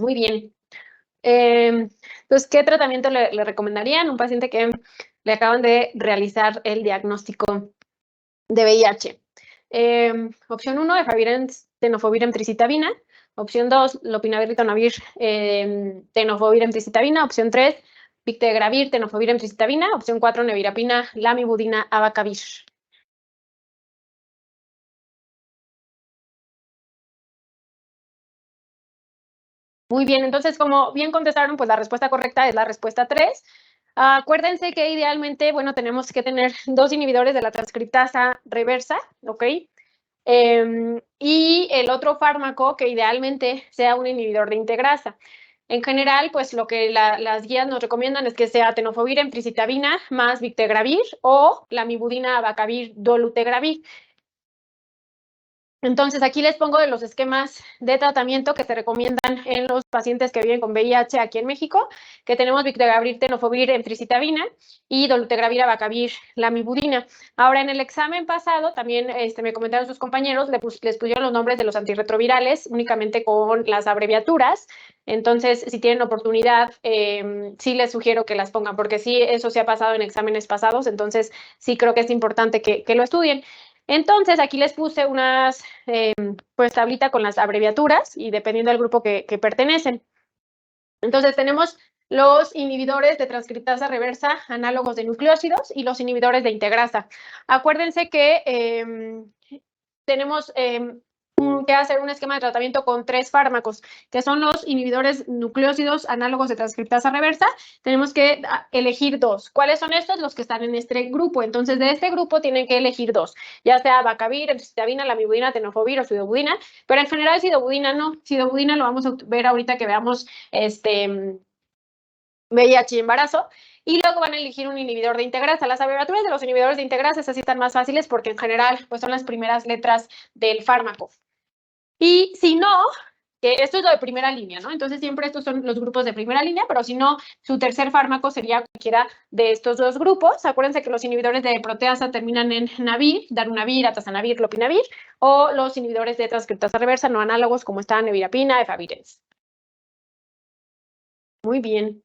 Muy bien. Entonces, ¿qué tratamiento le recomendarían a un paciente que le acaban de realizar el diagnóstico de VIH? Opción 1, efavirenz, tenofovir, emtricitabina. Opción 2, lopinavir, ritonavir, tenofovir, emtricitabina. Opción 3, pictegravir, tenofovir, emtricitabina. Opción 4, nevirapina, lamivudina, abacavir. Muy bien, entonces, como bien contestaron, pues la respuesta correcta es la respuesta 3. Acuérdense que idealmente, bueno, tenemos que tener 2 inhibidores de la transcriptasa reversa, ¿ok? Y el otro fármaco que idealmente sea un inhibidor de integrasa. En general, pues lo que las guías nos recomiendan es que sea tenofovir, emtricitabina más victegravir o lamivudina, abacavir, dolutegravir. Entonces, aquí les pongo de los esquemas de tratamiento que se recomiendan en los pacientes que viven con VIH aquí en México, que tenemos victegravir, tenofovir, emtricitabina y dolutegravir, abacavir, lamivudina. Ahora, en el examen pasado, también me comentaron sus compañeros, les pusieron los nombres de los antirretrovirales únicamente con las abreviaturas. Entonces, si tienen oportunidad, sí les sugiero que las pongan, porque sí, eso se ha pasado en exámenes pasados, entonces sí creo que es importante que lo estudien. Entonces, aquí les puse unas, pues, tablita con las abreviaturas y dependiendo del grupo que pertenecen. Entonces, tenemos los inhibidores de transcriptasa reversa, análogos de nucleósidos, y los inhibidores de integrasa. Acuérdense que tenemos que hacer un esquema de tratamiento con 3 fármacos, que son los inhibidores nucleósidos análogos de transcriptasa reversa. Tenemos que elegir 2. ¿Cuáles son estos? Los que están en este grupo. Entonces, de este grupo tienen que elegir 2, ya sea abacavir, emtricitabina, lamivudina, tenofovir o sidobudina, pero en general sidobudina no. Sidobudina lo vamos a ver ahorita que veamos VIH y embarazo. Y luego van a elegir un inhibidor de integrasa. Las abreviaturas de los inhibidores de integrasa así están más fáciles porque en general pues son las primeras letras del fármaco. Y si no, que esto es lo de primera línea, ¿no? Entonces siempre estos son los grupos de primera línea, pero si no, su tercer fármaco sería cualquiera de estos 2 grupos. Acuérdense que los inhibidores de proteasa terminan en navir, darunavir, atazanavir, clopinavir, o los inhibidores de transcriptasa reversa no análogos como están nevirapina, efavirenz. Muy bien.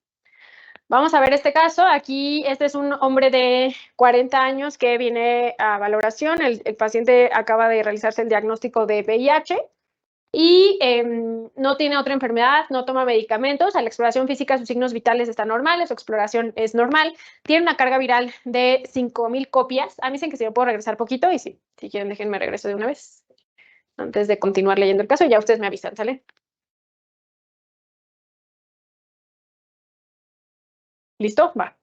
Vamos a ver este caso. Aquí, este es un hombre de 40 años que viene a valoración. El paciente acaba de realizarse el diagnóstico de VIH y no tiene otra enfermedad, no toma medicamentos. A la exploración física sus signos vitales están normales, su exploración es normal. Tiene una carga viral de 5,000 copias. A mí dicen que si me puedo regresar poquito y si quieren déjenme regreso de una vez antes de continuar leyendo el caso. Ya ustedes me avisan, ¿sale? ¿Listo? Va.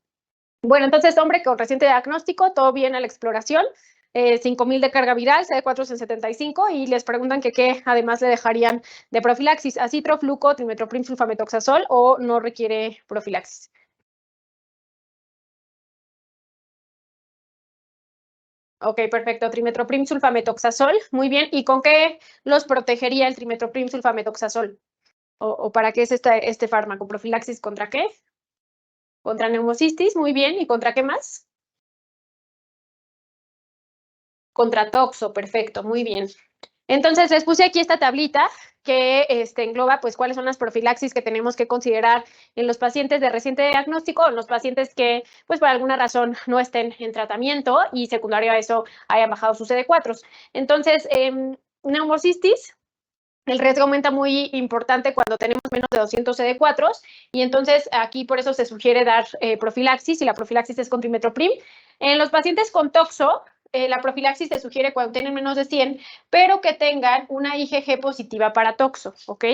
Bueno, entonces, hombre con reciente diagnóstico, todo bien a la exploración, 5,000 de carga viral, CD4 en 75, y les preguntan que qué además le dejarían de profilaxis, acitrofluco, trimetoprim, sulfamethoxazol, o no requiere profilaxis. Ok, perfecto, trimetoprim, sulfamethoxazol, muy bien. ¿Y con qué los protegería el trimetoprim, sulfamethoxazol? ¿O para qué es este fármaco? ¿Profilaxis contra qué? Contra neumocistis, muy bien. ¿Y contra qué más? Contra toxo, perfecto, muy bien. Entonces, les puse aquí esta tablita que engloba pues cuáles son las profilaxis que tenemos que considerar en los pacientes de reciente diagnóstico o en los pacientes que pues por alguna razón no estén en tratamiento y secundario a eso hayan bajado sus CD4. Entonces, neumocistis, el riesgo aumenta muy importante cuando tenemos menos de 200 CD4 y entonces aquí por eso se sugiere dar profilaxis y la profilaxis es con trimetoprim. En los pacientes con toxo, la profilaxis se sugiere cuando tienen menos de 100, pero que tengan una IgG positiva para toxo, ¿ok?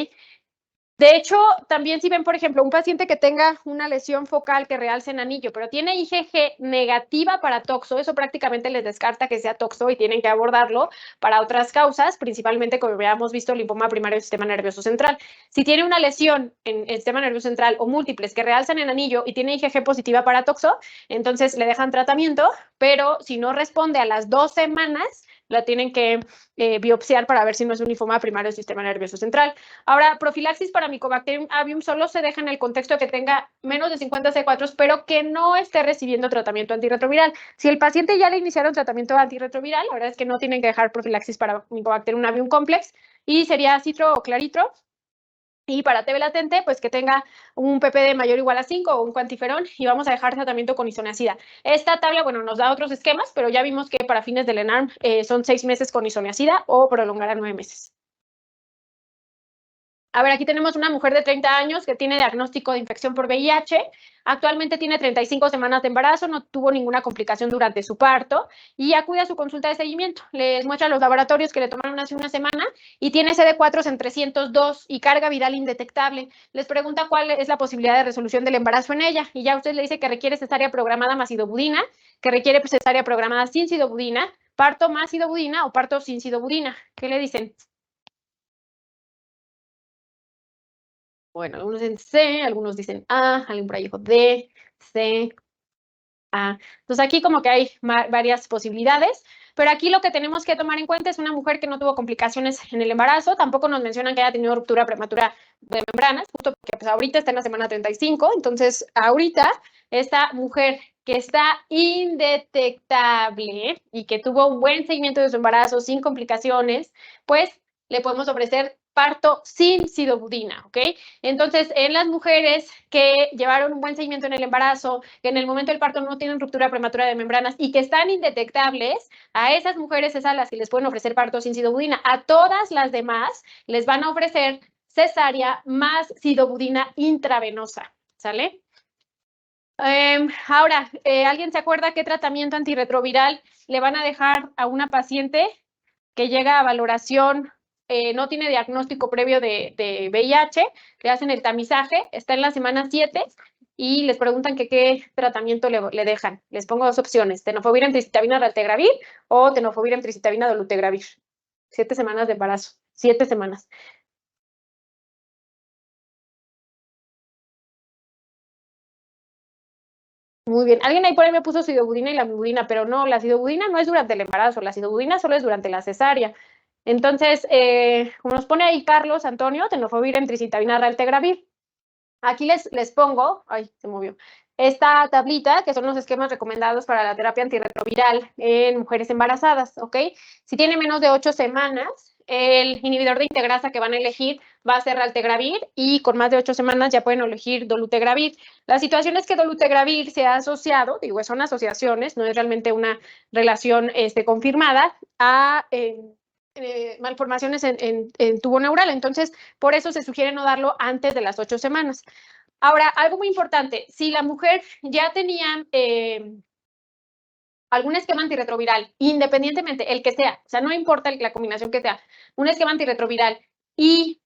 De hecho, también si ven, por ejemplo, un paciente que tenga una lesión focal que realce en anillo, pero tiene IgG negativa para toxo, eso prácticamente les descarta que sea toxo y tienen que abordarlo para otras causas, principalmente como habíamos visto, linfoma primario del sistema nervioso central. Si tiene una lesión en el sistema nervioso central o múltiples que realzan en anillo y tiene IgG positiva para toxo, entonces le dejan tratamiento, pero si no responde a las 2 semanas, la tienen que biopsiar para ver si no es un linfoma primario del sistema nervioso central. Ahora, profilaxis para Mycobacterium avium solo se deja en el contexto de que tenga menos de 50 C4, pero que no esté recibiendo tratamiento antirretroviral. Si el paciente ya le iniciaron tratamiento antirretroviral, la verdad es que no tienen que dejar profilaxis para Mycobacterium avium complex y sería citro o claritro. Y para TB latente, pues que tenga un PPD mayor o igual a 5 o un cuantiferón, y vamos a dejar tratamiento con isoniazida. Esta tabla, bueno, nos da otros esquemas, pero ya vimos que para fines del ENARM son 6 meses con isoniazida o prolongar a 9 meses. A ver, aquí tenemos una mujer de 30 años que tiene diagnóstico de infección por VIH. Actualmente tiene 35 semanas de embarazo, no tuvo ninguna complicación durante su parto y acude a su consulta de seguimiento. Les muestra los laboratorios que le tomaron hace una semana y tiene CD4 en 302 y carga viral indetectable. Les pregunta cuál es la posibilidad de resolución del embarazo en ella y ya usted le dice que requiere cesárea programada más sidobudina, que requiere cesárea programada sin sidobudina, parto más sidobudina o parto sin sidobudina. ¿Qué le dicen? Bueno, algunos dicen C, algunos dicen A, alguien por ahí dijo D, C, A. Entonces aquí como que hay varias posibilidades, pero aquí lo que tenemos que tomar en cuenta es una mujer que no tuvo complicaciones en el embarazo, tampoco nos mencionan que haya tenido ruptura prematura de membranas, justo porque pues, ahorita está en la semana 35, entonces ahorita esta mujer que está indetectable y que tuvo un buen seguimiento de su embarazo sin complicaciones, pues le podemos ofrecer parto sin sidobudina, ¿ok? Entonces, en las mujeres que llevaron un buen seguimiento en el embarazo, que en el momento del parto no tienen ruptura prematura de membranas y que están indetectables, a esas mujeres es a las que les pueden ofrecer parto sin sidobudina. A todas las demás les van a ofrecer cesárea más sidobudina intravenosa, ¿sale? Ahora, ¿alguien se acuerda qué tratamiento antirretroviral le van a dejar a una paciente que llega a valoración, no tiene diagnóstico previo de VIH, le hacen el tamizaje, está en la semana 7 y les preguntan que qué tratamiento le dejan? Les pongo dos opciones, tenofovir emtricitabina raltegravir o tenofovir emtricitabina dolutegravir. 7 semanas de embarazo, 7 semanas. Muy bien. Alguien ahí por ahí me puso sidobudina y la lamivudina, pero no, la sidobudina no es durante el embarazo, la sidobudina solo es durante la cesárea. Entonces, como nos pone ahí Carlos Antonio, tenofovir emtricitabina raltegravir. Aquí les pongo, ay, se movió, esta tablita, que son los esquemas recomendados para la terapia antirretroviral en mujeres embarazadas, ¿ok? Si tiene menos de 8 semanas, el inhibidor de integrasa que van a elegir va a ser raltegravir y con más de 8 semanas ya pueden elegir dolutegravir. La situación es que dolutegravir se ha asociado, digo, son asociaciones, no es realmente una relación confirmada, a malformaciones en tubo neural. Entonces, por eso se sugiere no darlo antes de las 8 semanas. Ahora, algo muy importante, si la mujer ya tenía algún esquema antirretroviral, independientemente, el que sea, o sea, no importa la combinación que sea, un esquema antirretroviral y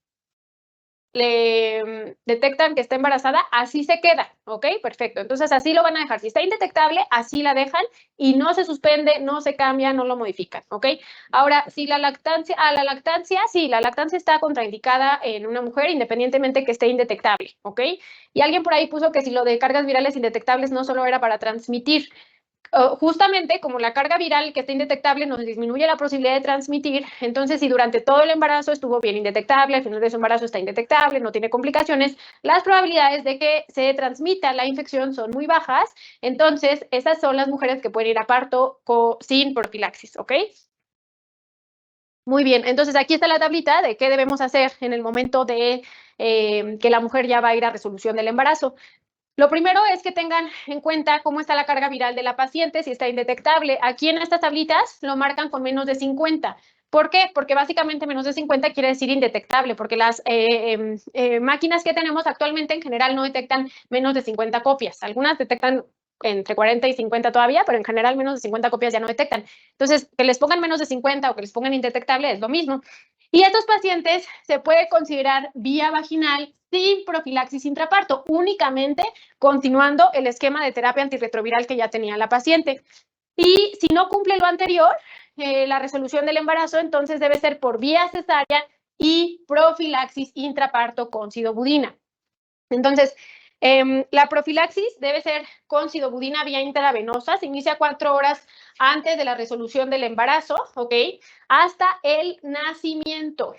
le detectan que está embarazada, así se queda, ¿ok? Perfecto. Entonces, así lo van a dejar. Si está indetectable, así la dejan y no se suspende, no se cambia, no lo modifican, ¿ok? Ahora, si la lactancia, sí, la lactancia está contraindicada en una mujer independientemente que esté indetectable, ¿ok? Y alguien por ahí puso que si lo de cargas virales indetectables no solo era para transmitir. Justamente como la carga viral que está indetectable nos disminuye la posibilidad de transmitir, entonces si durante todo el embarazo estuvo bien indetectable, al final de su embarazo está indetectable, no tiene complicaciones, las probabilidades de que se transmita la infección son muy bajas, entonces esas son las mujeres que pueden ir a parto sin profilaxis, ¿ok? Muy bien, entonces aquí está la tablita de qué debemos hacer en el momento de que la mujer ya va a ir a resolución del embarazo. Lo primero es que tengan en cuenta cómo está la carga viral de la paciente, si está indetectable. Aquí en estas tablitas lo marcan con menos de 50. ¿Por qué? Porque básicamente menos de 50 quiere decir indetectable, porque las máquinas que tenemos actualmente en general no detectan menos de 50 copias. Algunas detectan entre 40 y 50 todavía, pero en general menos de 50 copias ya no detectan. Entonces, que les pongan menos de 50 o que les pongan indetectable es lo mismo. Y estos pacientes se puede considerar vía vaginal sin profilaxis intraparto, únicamente continuando el esquema de terapia antirretroviral que ya tenía la paciente. Y si no cumple lo anterior, la resolución del embarazo, entonces debe ser por vía cesárea y profilaxis intraparto con sidobudina. Entonces, la profilaxis debe ser con sidobudina vía intravenosa, se inicia 4 horas antes de la resolución del embarazo, ¿ok? Hasta el nacimiento.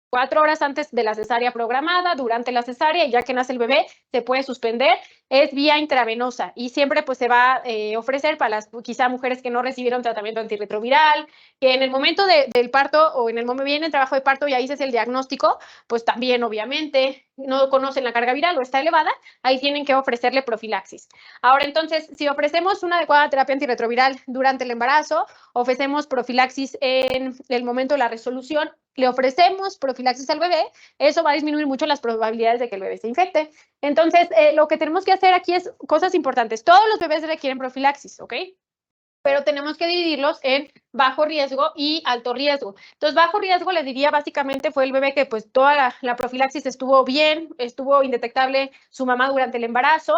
4 horas antes de la cesárea programada, durante la cesárea, y ya que nace el bebé, se puede suspender es vía intravenosa y siempre pues se va a ofrecer para las quizá mujeres que no recibieron tratamiento antirretroviral, que en el momento del parto o en el momento viene el trabajo de parto y ahí es el diagnóstico, pues también obviamente no conocen la carga viral o está elevada, ahí tienen que ofrecerle profilaxis. Ahora entonces, si ofrecemos una adecuada terapia antirretroviral durante el embarazo, ofrecemos profilaxis en el momento de la resolución, le ofrecemos profilaxis al bebé, eso va a disminuir mucho las probabilidades de que el bebé se infecte. Entonces, lo que tenemos que hacer aquí es cosas importantes. Todos los bebés requieren profilaxis, ¿ok? Pero tenemos que dividirlos en bajo riesgo y alto riesgo. Entonces, bajo riesgo, les diría, básicamente fue el bebé que pues toda la profilaxis estuvo bien, estuvo indetectable su mamá durante el embarazo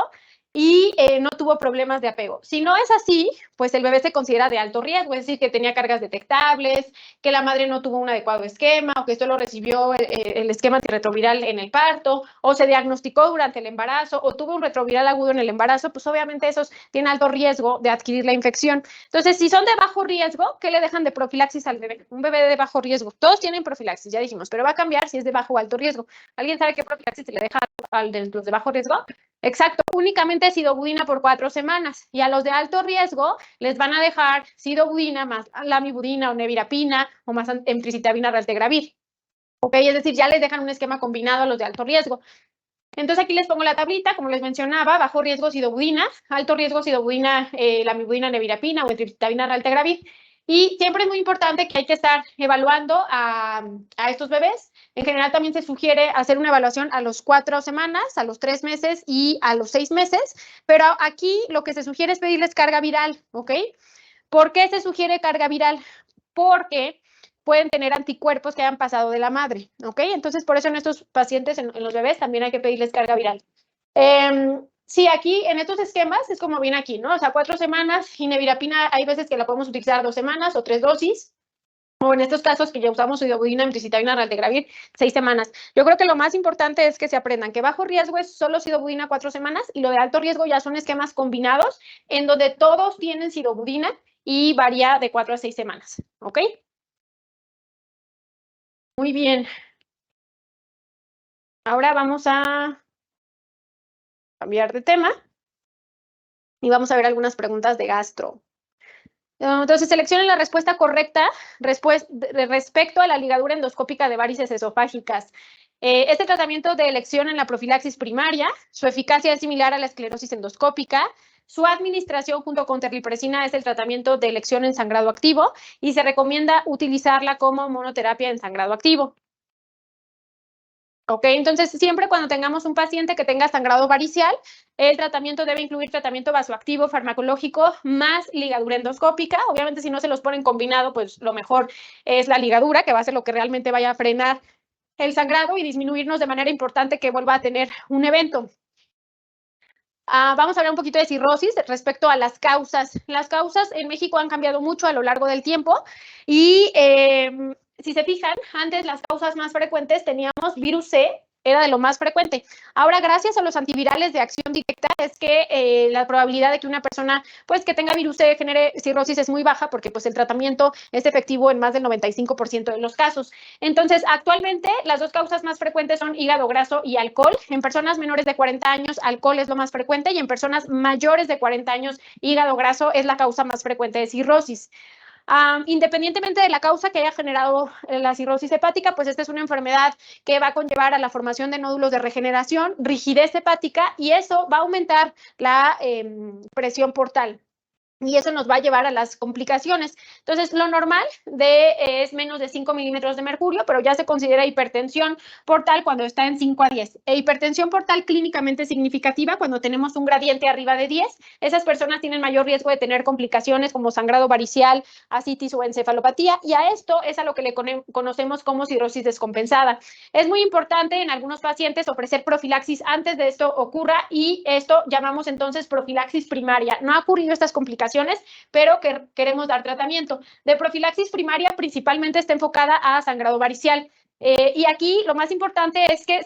y no tuvo problemas de apego. Si no es así, pues el bebé se considera de alto riesgo, es decir, que tenía cargas detectables, que la madre no tuvo un adecuado esquema o que solo recibió el esquema antirretroviral en el parto o se diagnosticó durante el embarazo o tuvo un retroviral agudo en el embarazo, pues obviamente esos tienen alto riesgo de adquirir la infección. Entonces, si son de bajo riesgo, ¿qué le dejan de profilaxis al bebé? Un bebé de bajo riesgo. Todos tienen profilaxis, ya dijimos, pero va a cambiar si es de bajo o alto riesgo. ¿Alguien sabe qué profilaxis se le deja a los de bajo riesgo? Exacto, únicamente sidobudina por 4 semanas y a los de alto riesgo les van a dejar sidobudina más lamivudina o nevirapina o más emtricitabina raltegravir. ¿Ok? Es decir, ya les dejan un esquema combinado a los de alto riesgo. Entonces aquí les pongo la tablita, como les mencionaba, bajo riesgo sidobudina, alto riesgo sidobudina, lamivudina, nevirapina o emtricitabina raltegravir. Y siempre es muy importante que hay que estar evaluando a estos bebés. En general también se sugiere hacer una evaluación a los 4 semanas, a los 3 meses y a los 6 meses, pero aquí lo que se sugiere es pedirles carga viral, ¿ok? ¿Por qué se sugiere carga viral? Porque pueden tener anticuerpos que hayan pasado de la madre, ¿ok? Entonces, por eso en estos pacientes, en los bebés, también hay que pedirles carga viral. Sí, aquí en estos esquemas es como viene aquí, ¿no? O sea, 4 semanas y nevirapina hay veces que la podemos utilizar 2 semanas o 3 dosis. O en estos casos que ya usamos sidobudina, emtricitabina, raltegravir, 6 semanas. Yo creo que lo más importante es que se aprendan que bajo riesgo es solo sidobudina 4 semanas y lo de alto riesgo ya son esquemas combinados en donde todos tienen sidobudina y varía de 4 a 6 semanas, ¿ok? Muy bien. Ahora vamos a cambiar de tema y vamos a ver algunas preguntas de gastro. Entonces, seleccionen la respuesta correcta respecto a la ligadura endoscópica de varices esofágicas. Este tratamiento de elección en la profilaxis primaria, su eficacia es similar a la esclerosis endoscópica. Su administración junto con terlipresina es el tratamiento de elección en sangrado activo y se recomienda utilizarla como monoterapia en sangrado activo. ¿Ok? Entonces, siempre cuando tengamos un paciente que tenga sangrado varicial, el tratamiento debe incluir tratamiento vasoactivo farmacológico más ligadura endoscópica. Obviamente, si no se los ponen combinado, pues lo mejor es la ligadura, que va a ser lo que realmente vaya a frenar el sangrado y disminuirnos de manera importante que vuelva a tener un evento. Vamos a hablar un poquito de cirrosis respecto a las causas. Las causas en México han cambiado mucho a lo largo del tiempo y si se fijan, antes las causas más frecuentes teníamos virus C, era de lo más frecuente. Ahora, gracias a los antivirales de acción directa, es que la probabilidad de que una persona pues que tenga virus C genere cirrosis es muy baja porque pues el tratamiento es efectivo en más del 95% de los casos. Entonces, actualmente las dos causas más frecuentes son hígado graso y alcohol. En personas menores de 40 años, alcohol es lo más frecuente y en personas mayores de 40 años, hígado graso es la causa más frecuente de cirrosis. Independientemente de la causa que haya generado la cirrosis hepática, pues esta es una enfermedad que va a conllevar a la formación de nódulos de regeneración, rigidez hepática y eso va a aumentar la presión portal. Y eso nos va a llevar a las complicaciones. Entonces, lo normal es menos de 5 milímetros de mercurio, pero ya se considera hipertensión portal cuando está en 5 a 10. Hipertensión portal clínicamente significativa cuando tenemos un gradiente arriba de 10. Esas personas tienen mayor riesgo de tener complicaciones como sangrado varicial, ascitis o encefalopatía, y a esto es a lo que le conocemos como cirrosis descompensada. Es muy importante en algunos pacientes ofrecer profilaxis antes de esto ocurra y esto llamamos entonces profilaxis primaria. No ha ocurrido estas complicaciones, pero queremos dar tratamiento. De profilaxis primaria principalmente está enfocada a sangrado varicial. Y aquí lo más importante es que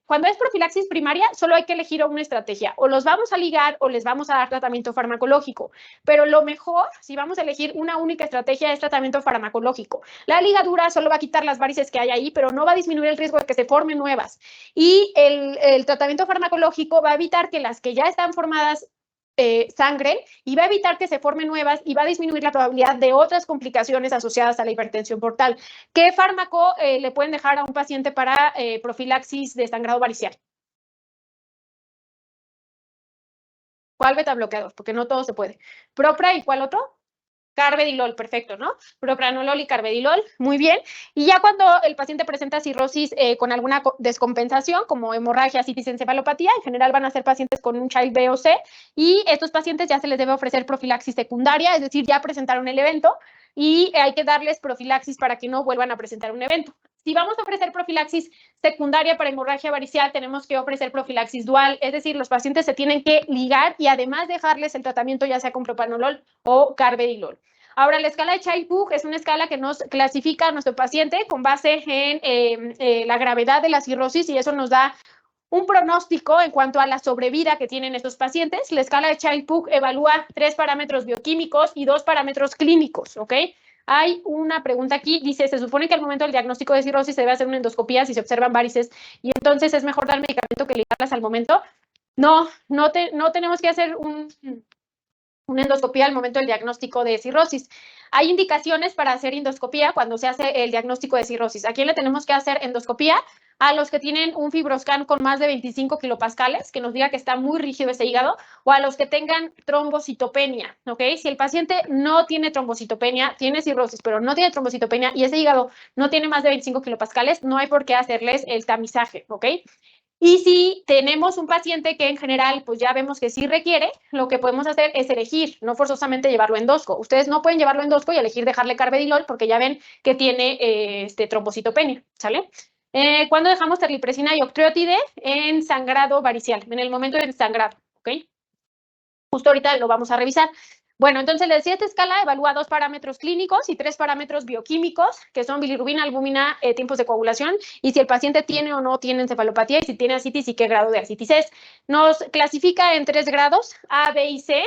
cuando es profilaxis primaria, solo hay que elegir una estrategia. O los vamos a ligar o les vamos a dar tratamiento farmacológico. Pero lo mejor, si vamos a elegir una única estrategia, es tratamiento farmacológico. La ligadura solo va a quitar las varices que hay ahí, pero no va a disminuir el riesgo de que se formen nuevas. Y el tratamiento farmacológico va a evitar que las que ya están formadas sangre y va a evitar que se formen nuevas y va a disminuir la probabilidad de otras complicaciones asociadas a la hipertensión portal. ¿Qué fármaco le pueden dejar a un paciente para profilaxis de sangrado varicial? ¿Cuál beta bloqueador? Porque no todo se puede. ¿Propra y cuál otro? Carvedilol, perfecto, ¿no? Propranolol y carvedilol, muy bien. Y ya cuando el paciente presenta cirrosis con alguna descompensación, como hemorragia, citis, encefalopatía, en general van a ser pacientes con un Child B o C, y estos pacientes ya se les debe ofrecer profilaxis secundaria, es decir, ya presentaron el evento, y hay que darles profilaxis para que no vuelvan a presentar un evento. Si vamos a ofrecer profilaxis secundaria para hemorragia varicial, tenemos que ofrecer profilaxis dual, es decir, los pacientes se tienen que ligar y además dejarles el tratamiento ya sea con propranolol o carvedilol. Ahora, la escala de Child-Pugh es una escala que nos clasifica a nuestro paciente con base en la gravedad de la cirrosis y eso nos da un pronóstico en cuanto a la sobrevida que tienen estos pacientes. La escala de Child-Pugh evalúa 3 parámetros bioquímicos y 2 parámetros clínicos, ¿ok? Hay una pregunta aquí, dice, se supone que al momento del diagnóstico de cirrosis se debe hacer una endoscopía si se observan varices y entonces es mejor dar medicamento que ligarlas al momento. No tenemos que hacer una endoscopía al momento del diagnóstico de cirrosis. Hay indicaciones para hacer endoscopía cuando se hace el diagnóstico de cirrosis. ¿A quién le tenemos que hacer endoscopía? A los que tienen un fibroscan con más de 25 kilopascales, que nos diga que está muy rígido ese hígado, o a los que tengan trombocitopenia, ¿ok? Si el paciente no tiene trombocitopenia, tiene cirrosis, pero no tiene trombocitopenia y ese hígado no tiene más de 25 kilopascales, no hay por qué hacerles el tamizaje, ¿ok? Y si tenemos un paciente que en general, pues ya vemos que sí requiere, lo que podemos hacer es elegir, no forzosamente llevarlo endosco. Ustedes no pueden llevarlo endosco y elegir dejarle carvedilol porque ya ven que tiene trombocitopenia, ¿sale? ¿Cuándo dejamos terlipresina y octreotide? En sangrado varicial, en el momento del sangrado, ¿ok? Justo ahorita lo vamos a revisar. Bueno, entonces les decía, esta escala evalúa 2 parámetros clínicos y 3 parámetros bioquímicos, que son bilirrubina, albúmina, tiempos de coagulación, y si el paciente tiene o no tiene encefalopatía, y si tiene ascitis y qué grado de ascitis es. Nos clasifica en 3 grados, A, B y C.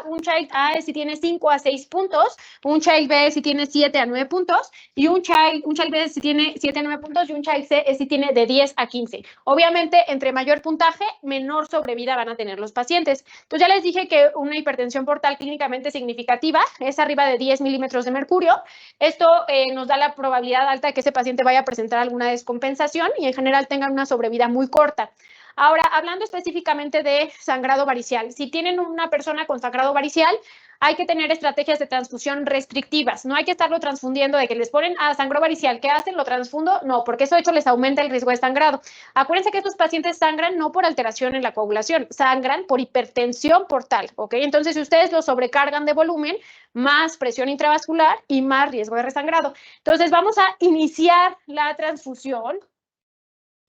Un Child A es si tiene 5 a 6 puntos, un Child B es si tiene 7 a 9 puntos, y un Child B es si tiene 7 a 9 puntos, y un Child C es si tiene de 10 a 15. Obviamente, entre mayor puntaje, menor sobrevida van a tener los pacientes. Entonces, ya les dije que una hipertensión portal clínicamente significativa es arriba de 10 milímetros de mercurio. Esto nos da la probabilidad alta de que ese paciente vaya a presentar alguna descompensación y en general tenga una sobrevida muy corta. Ahora, hablando específicamente de sangrado varicial, si tienen una persona con sangrado varicial, hay que tener estrategias de transfusión restrictivas. No hay que estarlo transfundiendo de que les ponen a sangro varicial. ¿Qué hacen? ¿Lo transfundo? No, porque eso de hecho les aumenta el riesgo de sangrado. Acuérdense que estos pacientes sangran no por alteración en la coagulación, sangran por hipertensión portal, ¿ok? Entonces, si ustedes lo sobrecargan de volumen, más presión intravascular y más riesgo de resangrado. Entonces, vamos a iniciar la transfusión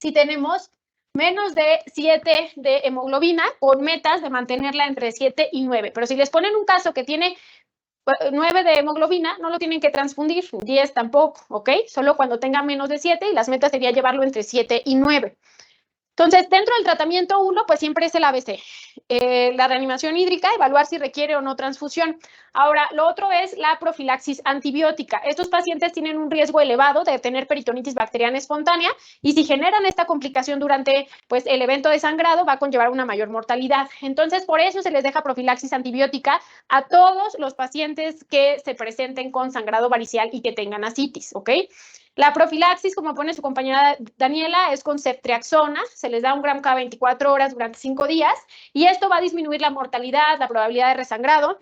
si tenemos menos de 7 de hemoglobina con metas de mantenerla entre 7 y 9. Pero si les ponen un caso que tiene 9 de hemoglobina, no lo tienen que transfundir, 10 tampoco, ¿ok? Solo cuando tenga menos de 7 y las metas sería llevarlo entre 7 y 9. Entonces, dentro del tratamiento 1, pues siempre es el ABC. La reanimación hídrica, evaluar si requiere o no transfusión. Ahora, lo otro es la profilaxis antibiótica. Estos pacientes tienen un riesgo elevado de tener peritonitis bacteriana espontánea y si generan esta complicación durante pues, el evento de sangrado, va a conllevar una mayor mortalidad. Entonces, por eso se les deja profilaxis antibiótica a todos los pacientes que se presenten con sangrado varicial y que tengan ascitis, ¿ok? La profilaxis, como pone su compañera Daniela, es con ceftriaxona, se les da 1 gramo cada 24 horas durante 5 días y esto va a disminuir la mortalidad, la probabilidad de resangrado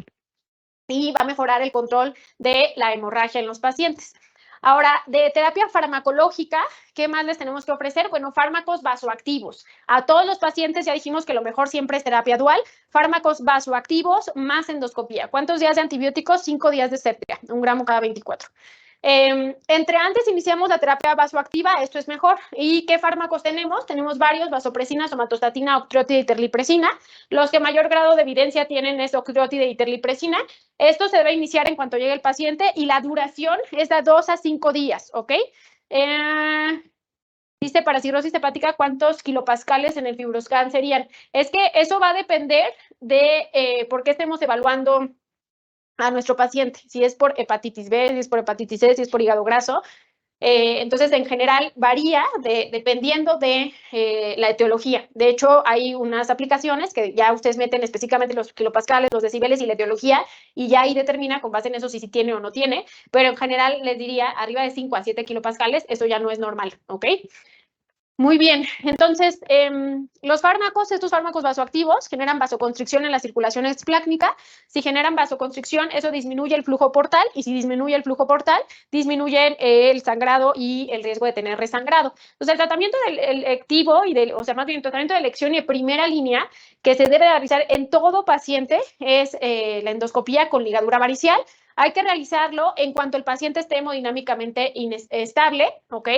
y va a mejorar el control de la hemorragia en los pacientes. Ahora, de terapia farmacológica, ¿qué más les tenemos que ofrecer? Bueno, fármacos vasoactivos. A todos los pacientes ya dijimos que lo mejor siempre es terapia dual, fármacos vasoactivos más endoscopía. ¿Cuántos días de antibióticos? 5 días de ceftriaxona, 1 gramo cada 24. Entre antes iniciamos la terapia vasoactiva, esto es mejor. ¿Y qué fármacos tenemos? Tenemos varios, vasopresina, somatostatina, octreotide y terlipresina. Los que mayor grado de evidencia tienen es octreotide y terlipresina. Esto se debe iniciar en cuanto llegue el paciente y la duración es de 2 a 5 días, ¿ok? Dice, para cirrosis hepática, ¿cuántos kilopascales en el FibroScan serían? Es que eso va a depender de por qué estemos evaluando a nuestro paciente. Si es por hepatitis B, si es por hepatitis C, si es por hígado graso. Entonces, en general, varía dependiendo de la etiología. De hecho, hay unas aplicaciones que ya ustedes meten específicamente los kilopascales, los decibeles y la etiología, y ya ahí determina con base en eso si tiene o no tiene, pero en general les diría arriba de 5 a 7 kilopascales, eso ya no es normal, ¿ok? Muy bien, entonces, los fármacos, estos fármacos vasoactivos generan vasoconstricción en la circulación esplácnica. Si generan vasoconstricción, eso disminuye el flujo portal, y si disminuye el flujo portal, disminuye el sangrado y el riesgo de tener resangrado. Entonces, el tratamiento electivo, o sea, más bien el tratamiento de elección y de primera línea que se debe realizar en todo paciente es la endoscopía con ligadura varicial. Hay que realizarlo en cuanto el paciente esté hemodinámicamente inestable, ¿ok?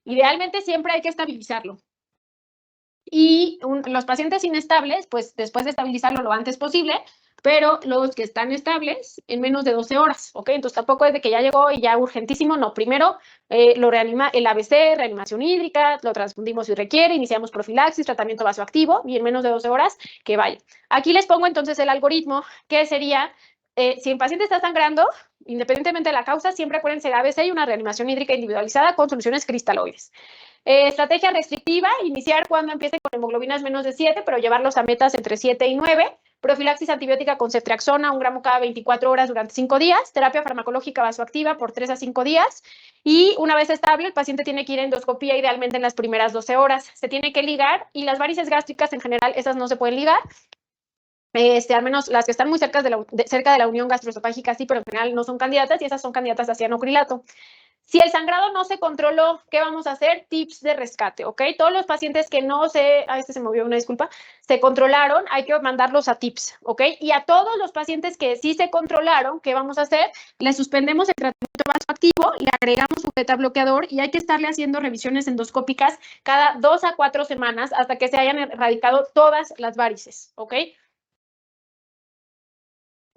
Idealmente siempre hay que estabilizarlo. Y los pacientes inestables, pues después de estabilizarlo lo antes posible, pero los que están estables en menos de 12 horas, ¿ok? Entonces tampoco es de que ya llegó y ya urgentísimo, no. Primero lo reanima el ABC, reanimación hídrica, lo transfundimos si requiere, iniciamos profilaxis, tratamiento vasoactivo y en menos de 12 horas que vaya. Aquí les pongo entonces el algoritmo que sería, si el paciente está sangrando, independientemente de la causa, siempre acuérdense de ABC y una reanimación hídrica individualizada con soluciones cristaloides. Estrategia restrictiva, iniciar cuando empiece con hemoglobinas menos de 7, pero llevarlos a metas entre 7 y 9. Profilaxis antibiótica con ceftriaxona, 1 gramo cada 24 horas durante 5 días. Terapia farmacológica vasoactiva por 3 a 5 días. Y una vez estable, el paciente tiene que ir a endoscopía idealmente en las primeras 12 horas. Se tiene que ligar y las varices gástricas en general, esas no se pueden ligar. Al menos las que están muy cerca de la unión gastroesofágica sí, pero en general no son candidatas y esas son candidatas a cianocrilato. Si el sangrado no se controló, ¿qué vamos a hacer? Tips de rescate, ¿ok? Todos los pacientes que no se, se movió, una disculpa, se controlaron, hay que mandarlos a tips, ¿ok? Y a todos los pacientes que sí se controlaron, ¿qué vamos a hacer? Les suspendemos el tratamiento vasoactivo, le agregamos un beta bloqueador y hay que estarle haciendo revisiones endoscópicas cada 2 a 4 semanas hasta que se hayan erradicado todas las varices, ¿ok?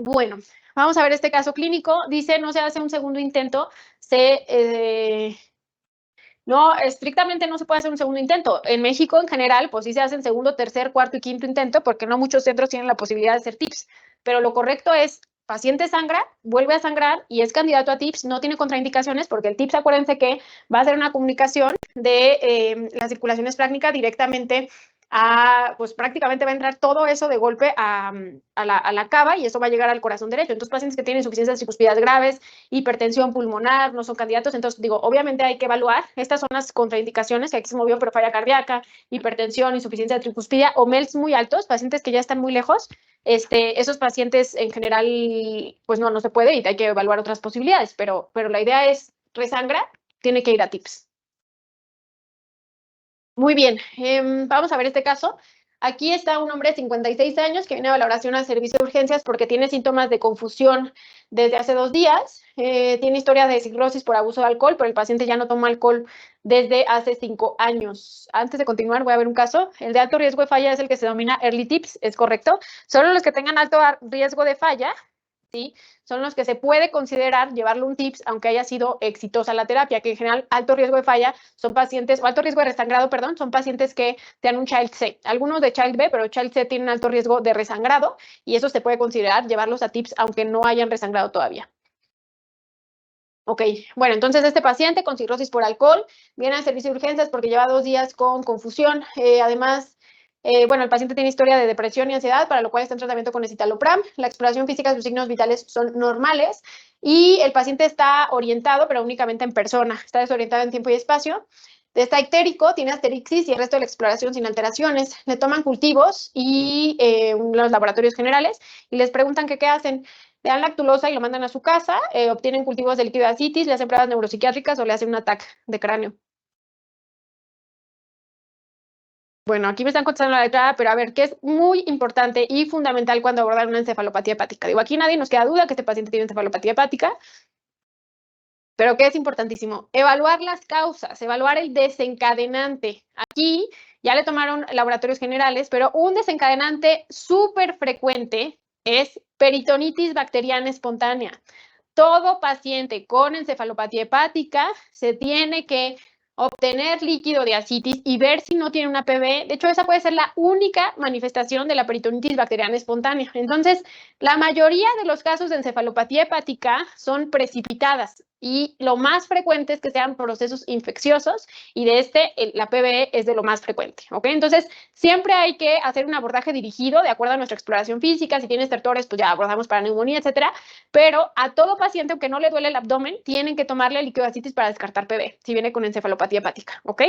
Bueno, vamos a ver este caso clínico. Dice, no se hace un segundo intento, no, estrictamente no se puede hacer un segundo intento. En México, en general, pues sí se hacen segundo, tercer, cuarto y quinto intento, porque no muchos centros tienen la posibilidad de hacer TIPS. Pero lo correcto es, paciente sangra, vuelve a sangrar y es candidato a TIPS, no tiene contraindicaciones, porque el TIPS, acuérdense que va a ser una comunicación de la circulación esplácnica directamente pues prácticamente va a entrar todo eso de golpe a la cava y eso va a llegar al corazón derecho. Entonces, pacientes que tienen insuficiencias tricuspidales graves, hipertensión pulmonar, no son candidatos. Entonces, digo, obviamente hay que evaluar. Estas son las contraindicaciones, que aquí se movió, pero falla cardíaca, hipertensión, insuficiencia tricuspidia o MELS muy altos, pacientes que ya están muy lejos. Esos pacientes en general, pues no se puede y hay que evaluar otras posibilidades, pero la idea es, resangra, tiene que ir a TIPS. Muy bien, vamos a ver este caso. Aquí está un hombre de 56 años que viene a valoración al servicio de urgencias porque tiene síntomas de confusión desde hace 2 días. Tiene historia de cirrosis por abuso de alcohol, pero el paciente ya no toma alcohol desde hace 5 años. Antes de continuar, voy a ver un caso. El de alto riesgo de falla es el que se denomina early tips, es correcto. Solo los que tengan alto riesgo de falla, ¿sí?, son los que se puede considerar llevarle un TIPS, aunque haya sido exitosa la terapia, que en general alto riesgo de falla son pacientes, o alto riesgo de resangrado, perdón, son pacientes que te dan un Child C. Algunos de Child B, pero Child C tienen alto riesgo de resangrado y eso se puede considerar llevarlos a TIPS, aunque no hayan resangrado todavía. Ok, bueno, entonces este paciente con cirrosis por alcohol viene al servicio de urgencias porque lleva 2 días con confusión. Además, bueno, el paciente tiene historia de depresión y ansiedad, para lo cual está en tratamiento con escitalopram. La exploración física de sus signos vitales son normales y el paciente está orientado, pero únicamente en persona. Está desorientado en tiempo y espacio. Está ictérico, tiene asterixis y el resto de la exploración sin alteraciones. Le toman cultivos y los laboratorios generales y les preguntan qué hacen. Le dan lactulosa y lo mandan a su casa, obtienen cultivos de líquido de ascitis, le hacen pruebas neuropsiquiátricas o le hacen un ataque de cráneo. Bueno, aquí me están contestando la letrada, pero a ver, que es muy importante y fundamental cuando abordan una encefalopatía hepática. Digo, aquí nadie nos queda duda que este paciente tiene encefalopatía hepática, pero que es importantísimo, evaluar las causas, evaluar el desencadenante. Aquí ya le tomaron laboratorios generales, pero un desencadenante súper frecuente es peritonitis bacteriana espontánea. todo paciente con encefalopatía hepática se tiene que obtener líquido de ascitis y ver si no tiene una PB. De hecho, esa puede ser la única manifestación de la peritonitis bacteriana espontánea. Entonces, la mayoría de los casos de encefalopatía hepática son precipitadas y lo más frecuente es que sean procesos infecciosos y de la PB es de lo más frecuente, ¿ok? Entonces, siempre hay que hacer un abordaje dirigido de acuerdo a nuestra exploración física. Si tiene estertores, pues ya abordamos para neumonía, etcétera. Pero a todo paciente, aunque no le duele el abdomen, tienen que tomarle líquido de ascitis para descartar PB, si viene con encefalopatía hepática, ¿ok?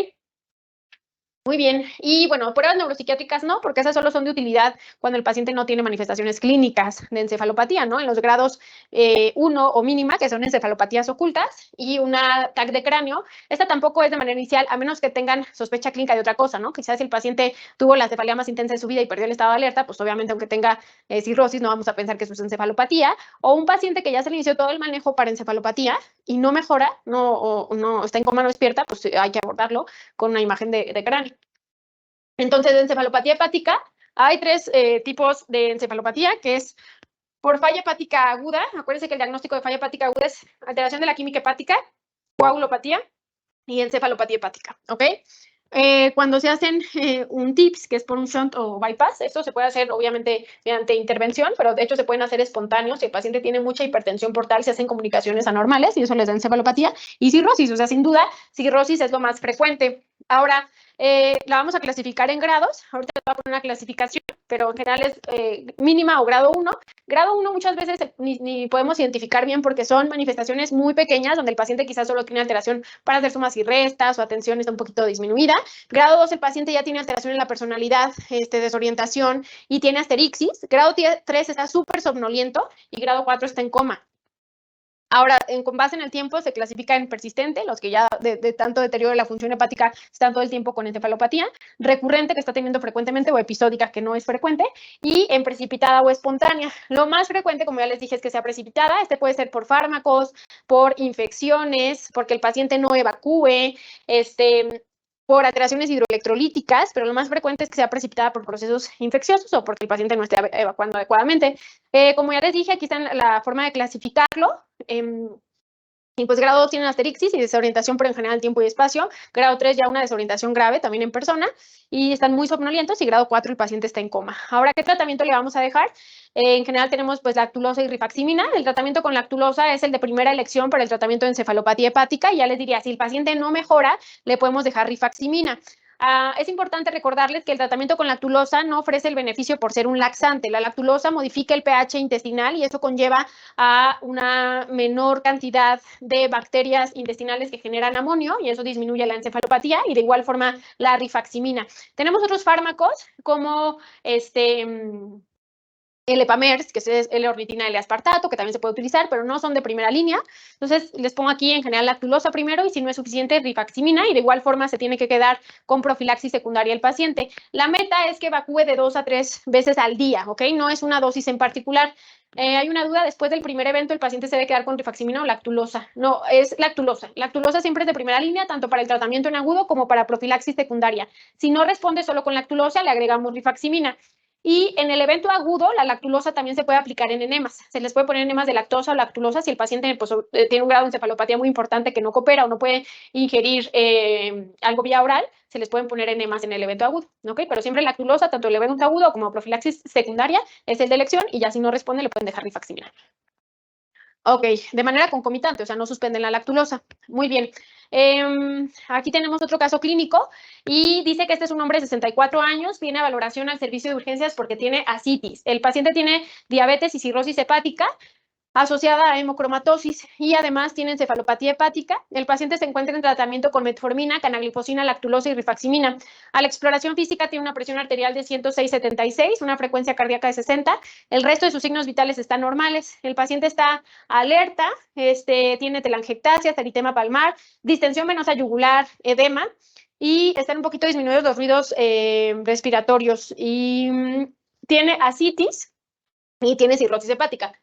Muy bien. Y bueno, pruebas neuropsiquiátricas no, porque esas solo son de utilidad cuando el paciente no tiene manifestaciones clínicas de encefalopatía, ¿no? En los grados 1 o mínima, que son encefalopatías ocultas, y una TAC de cráneo. Esta tampoco es de manera inicial, a menos que tengan sospecha clínica de otra cosa, ¿no? Quizás si el paciente tuvo la cefalea más intensa de su vida y perdió el estado de alerta, pues obviamente aunque tenga cirrosis, no vamos a pensar que eso es encefalopatía. O un paciente que ya se le inició todo el manejo para encefalopatía y no mejora, no está en coma no despierta, pues hay que abordarlo con una imagen de cráneo. Entonces, de encefalopatía hepática, hay tres tipos de encefalopatía, que es por falla hepática aguda. Acuérdense que el diagnóstico de falla hepática aguda es alteración de la química hepática, coagulopatía y encefalopatía hepática, ¿ok? Cuando se hacen un TIPS, que es por un shunt o bypass, esto se puede hacer obviamente mediante intervención, pero de hecho se pueden hacer espontáneos. Si el paciente tiene mucha hipertensión portal, se hacen comunicaciones anormales y eso les da encefalopatía y cirrosis. O sea, sin duda, cirrosis es lo más frecuente. Ahora, la vamos a clasificar en grados. Ahorita les voy a poner una clasificación, pero en general es mínima o grado 1. Grado 1 muchas veces ni podemos identificar bien porque son manifestaciones muy pequeñas donde el paciente quizás solo tiene alteración para hacer sumas y restas, su atención está un poquito disminuida. Grado 2, el paciente ya tiene alteración en la personalidad, desorientación y tiene asterixis. Grado 3 está súper somnoliento y grado 4 está en coma. Ahora, con base en el tiempo, se clasifica en persistente, los que ya de tanto deterioro de la función hepática están todo el tiempo con encefalopatía, recurrente, que está teniendo frecuentemente, o episódica, que no es frecuente, y en precipitada o espontánea. Lo más frecuente, como ya les dije, es que sea precipitada. Puede ser por fármacos, por infecciones, porque el paciente no evacúe, por alteraciones hidroelectrolíticas, pero lo más frecuente es que sea precipitada por procesos infecciosos o porque el paciente no esté evacuando adecuadamente. Como ya les dije, aquí está la forma de clasificarlo. Y pues grado 2 tiene asterixis y desorientación, pero en general tiempo y espacio. Grado 3 ya una desorientación grave, también en persona, y están muy somnolientos. Y grado 4 el paciente está en coma. Ahora, ¿qué tratamiento le vamos a dejar? En general tenemos pues lactulosa y rifaximina. El tratamiento con lactulosa es el de primera elección para el tratamiento de encefalopatía hepática. Y ya les diría, si el paciente no mejora, le podemos dejar rifaximina. Es importante recordarles que el tratamiento con lactulosa no ofrece el beneficio por ser un laxante. La lactulosa modifica el pH intestinal y eso conlleva a una menor cantidad de bacterias intestinales que generan amonio y eso disminuye la encefalopatía y de igual forma la rifaximina. Tenemos otros fármacos como el Epamers, que es L-ornitina, L-aspartato, que también se puede utilizar, pero no son de primera línea. Entonces, les pongo aquí en general lactulosa primero y si no es suficiente, rifaximina, y de igual forma se tiene que quedar con profilaxis secundaria el paciente. La meta es que evacúe de 2 a 3 veces al día, ¿ok? No es una dosis en particular. Hay una duda, después del primer evento, ¿el paciente se debe quedar con rifaximina o lactulosa? No, es lactulosa. Lactulosa siempre es de primera línea, tanto para el tratamiento en agudo como para profilaxis secundaria. Si no responde solo con lactulosa, le agregamos rifaximina. Y en el evento agudo, la lactulosa también se puede aplicar en enemas. Se les puede poner enemas de lactosa o lactulosa si el paciente pues, tiene un grado de encefalopatía muy importante que no coopera o no puede ingerir algo vía oral, se les pueden poner enemas en el evento agudo, ¿ok? Pero siempre lactulosa, tanto el evento agudo como profilaxis secundaria, es el de elección y ya si no responde le pueden dejar rifaximina. Ok, de manera concomitante, o sea, no suspenden la lactulosa. Muy bien. Aquí tenemos otro caso clínico y dice que este es un hombre de 64 años, viene a valoración al servicio de urgencias porque tiene ascitis. El paciente tiene diabetes y cirrosis hepática asociada a hemocromatosis y además tiene encefalopatía hepática. El paciente se encuentra en tratamiento con metformina, canaglifosina, lactulosa y rifaximina. A la exploración física tiene una presión arterial de 106/76, una frecuencia cardíaca de 60. El resto de sus signos vitales están normales. El paciente está alerta, tiene telangiectasia, eritema palmar, distensión venosa yugular, edema y están un poquito disminuidos los ruidos respiratorios y tiene ascitis y tiene cirrosis hepática.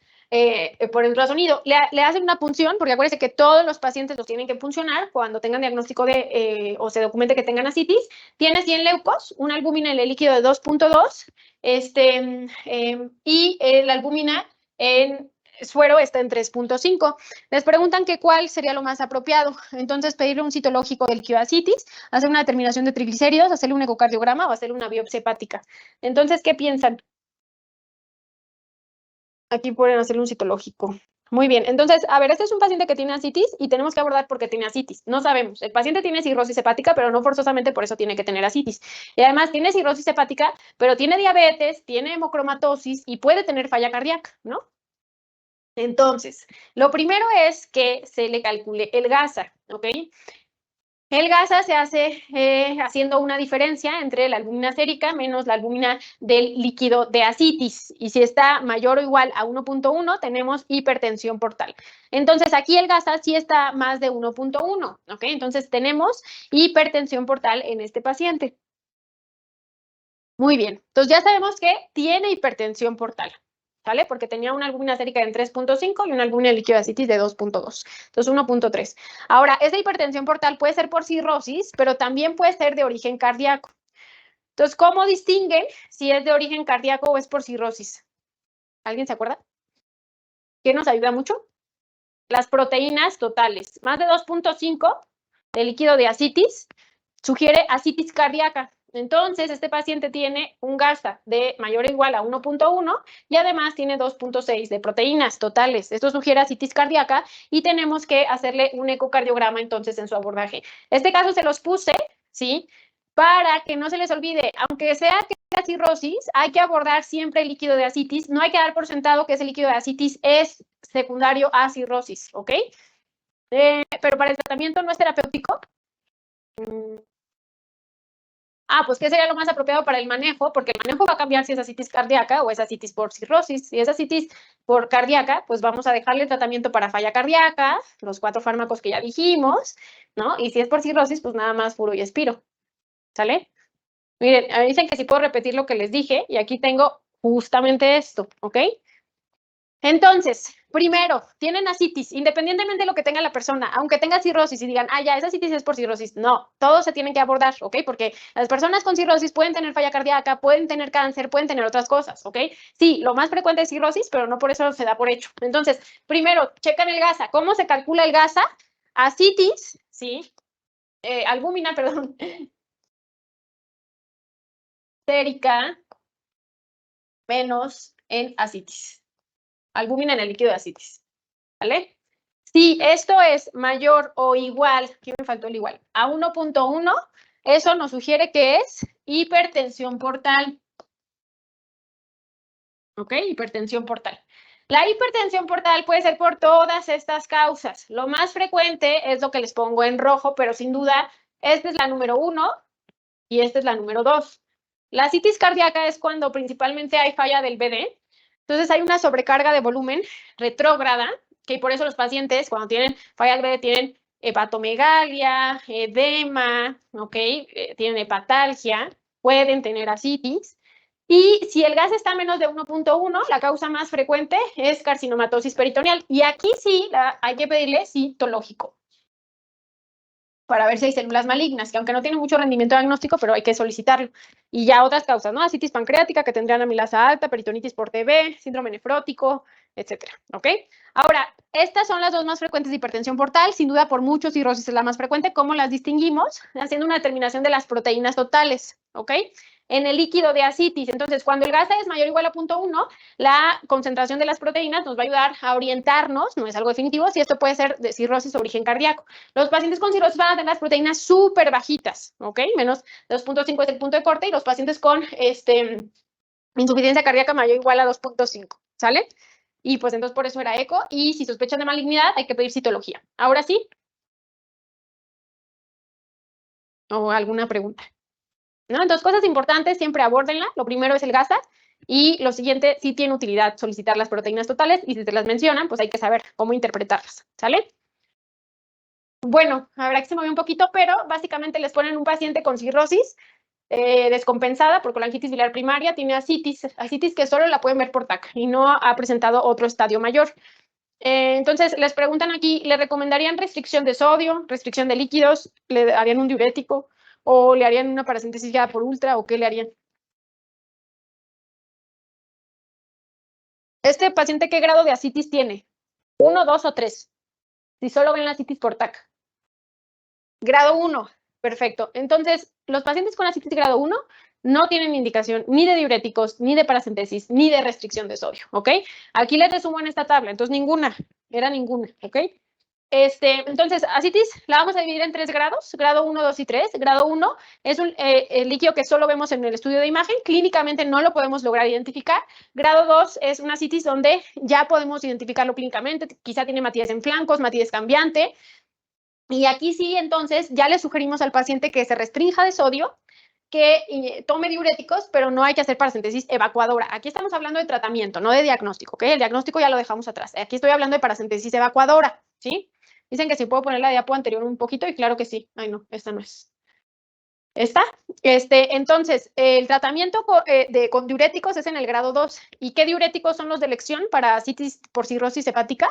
Por el ultrasonido. Le hacen una punción, porque acuérdense que todos los pacientes los tienen que puncionar cuando tengan diagnóstico o se documente que tengan ascitis. Tiene 100 leucos, una albúmina en el líquido de 2.2, y la albúmina suero está en 3.5. Les preguntan que cuál sería lo más apropiado. Entonces, pedirle un citológico del líquido de ascitis, hacer una determinación de triglicéridos, hacerle un ecocardiograma o hacerle una biopsia hepática. Entonces, ¿qué piensan? Aquí pueden hacerle un citológico. Muy bien, entonces, a ver, este es un paciente que tiene ascitis y tenemos que abordar porque tiene ascitis. No sabemos, el paciente tiene cirrosis hepática, pero no forzosamente por eso tiene que tener ascitis. Y además tiene cirrosis hepática, pero tiene diabetes, tiene hemocromatosis y puede tener falla cardíaca, ¿no? Entonces, lo primero es que se le calcule el GASA, ¿ok? El GASA se hace haciendo una diferencia entre la albúmina sérica menos la albúmina del líquido de ascitis. Y si está mayor o igual a 1.1, tenemos hipertensión portal. Entonces, aquí el GASA sí está más de 1.1, ¿ok? Entonces, tenemos hipertensión portal en este paciente. Muy bien. Entonces, ya sabemos que tiene hipertensión portal. ¿Vale? Porque tenía una albúmina sérica en 3.5 y una albúmina líquida de ascitis de 2.2. Entonces, 1.3. Ahora, esta hipertensión portal puede ser por cirrosis, pero también puede ser de origen cardíaco. Entonces, ¿cómo distinguen si es de origen cardíaco o es por cirrosis? ¿Alguien se acuerda? ¿Qué nos ayuda mucho? Las proteínas totales. Más de 2.5 de líquido de ascitis sugiere ascitis cardíaca. Entonces, este paciente tiene un GASA de mayor o igual a 1.1 y además tiene 2.6 de proteínas totales. Esto sugiere ascitis cardíaca y tenemos que hacerle un ecocardiograma entonces en su abordaje. Este caso se los puse, ¿sí? Para que no se les olvide, aunque sea que sea cirrosis, hay que abordar siempre el líquido de ascitis. No hay que dar por sentado que ese líquido de ascitis es secundario a cirrosis, ¿ok? Pero para el tratamiento no es terapéutico. Pues ¿qué sería lo más apropiado para el manejo? Porque el manejo va a cambiar si es ascitis cardíaca o es ascitis por cirrosis. Si es ascitis por cardíaca, pues vamos a dejarle el tratamiento para falla cardíaca, los 4 fármacos que ya dijimos, ¿no? Y si es por cirrosis, pues nada más furo y espiro, ¿sale? Miren, me dicen que si puedo repetir lo que les dije y aquí tengo justamente esto, ¿ok? Entonces, primero, tienen ascitis, independientemente de lo que tenga la persona, aunque tenga cirrosis y digan, ya, esa ascitis es por cirrosis. No, todos se tienen que abordar, ¿ok? Porque las personas con cirrosis pueden tener falla cardíaca, pueden tener cáncer, pueden tener otras cosas, ¿ok? Sí, lo más frecuente es cirrosis, pero no por eso se da por hecho. Entonces, primero, checan el GASA. ¿Cómo se calcula el GASA? Ascitis, ¿sí? Albúmina, perdón. Sérica menos en ascitis. Albúmina en el líquido de ascitis, ¿vale? Si esto es mayor o igual, aquí me faltó el igual, a 1.1, eso nos sugiere que es hipertensión portal. ¿Ok? Hipertensión portal. La hipertensión portal puede ser por todas estas causas. Lo más frecuente es lo que les pongo en rojo, pero sin duda, esta es la número 1 y esta es la número 2. La ascitis cardíaca es cuando principalmente hay falla del BD. Entonces hay una sobrecarga de volumen retrógrada, que por eso los pacientes cuando tienen falla del BD tienen hepatomegalia, edema, ¿ok? Tienen hepatalgia, pueden tener ascitis. Y si el gas está menos de 1.1, la causa más frecuente es carcinomatosis peritoneal. Y aquí sí hay que pedirle citológico para ver si hay células malignas, que aunque no tiene mucho rendimiento diagnóstico, pero hay que solicitarlo. Y ya otras causas, ¿no? Ascitis pancreática, que tendrían amilasa alta, peritonitis por TB, síndrome nefrótico, etcétera, ¿ok? Ahora, estas son las dos más frecuentes de hipertensión portal, sin duda por mucho cirrosis es la más frecuente. ¿Cómo las distinguimos? Haciendo una determinación de las proteínas totales, ¿ok? En el líquido de ascitis. Entonces, cuando el GASA es mayor o igual a 0.1, la concentración de las proteínas nos va a ayudar a orientarnos, no es algo definitivo, si esto puede ser de cirrosis o origen cardíaco. Los pacientes con cirrosis van a tener las proteínas súper bajitas, ¿ok? Menos 2.5 es el punto de corte y los pacientes con insuficiencia cardíaca mayor o igual a 2.5, ¿sale? Y pues entonces por eso era eco y si sospechan de malignidad hay que pedir citología. Ahora sí. ¿O alguna pregunta? ¿No? Entonces, cosas importantes, siempre abórdenla. Lo primero es el GASA y lo siguiente, sí tiene utilidad solicitar las proteínas totales y si te las mencionan, pues hay que saber cómo interpretarlas, ¿sale? Bueno, habrá que se movió un poquito, pero básicamente les ponen un paciente con cirrosis descompensada por colangitis biliar primaria, tiene ascitis que solo la pueden ver por TAC y no ha presentado otro estadio mayor. Entonces, les preguntan aquí, ¿le recomendarían restricción de sodio, restricción de líquidos? ¿Le harían un diurético? ¿O le harían una paracentesis guiada por ultra? ¿O qué le harían? ¿Este paciente qué grado de asitis tiene? ¿1, 2 o 3? Si solo ven la asitis por TAC. Grado 1. Perfecto. Entonces, los pacientes con asitis grado 1 no tienen indicación ni de diuréticos, ni de paracentesis, ni de restricción de sodio, ¿ok? Aquí les resumo en esta tabla, entonces ninguna, era ninguna, ¿ok? Entonces, asitis la vamos a dividir en 3 grados, grado 1, 2 y 3. Grado 1 es un el líquido que solo vemos en el estudio de imagen, clínicamente no lo podemos lograr identificar. Grado 2 es una asitis donde ya podemos identificarlo clínicamente, quizá tiene matidez en flancos, matidez cambiante. Y aquí sí, entonces, ya le sugerimos al paciente que se restrinja de sodio, que tome diuréticos, pero no hay que hacer paracentesis evacuadora. Aquí estamos hablando de tratamiento, no de diagnóstico, ¿ok? El diagnóstico ya lo dejamos atrás. Aquí estoy hablando de paracentesis evacuadora, ¿sí? Dicen que si puedo poner la diapo anterior un poquito, y claro que sí. Ay, no, esta no es. ¿Esta? Entonces, el tratamiento con diuréticos es en el grado 2. ¿Y qué diuréticos son los de elección para asitis por cirrosis hepática?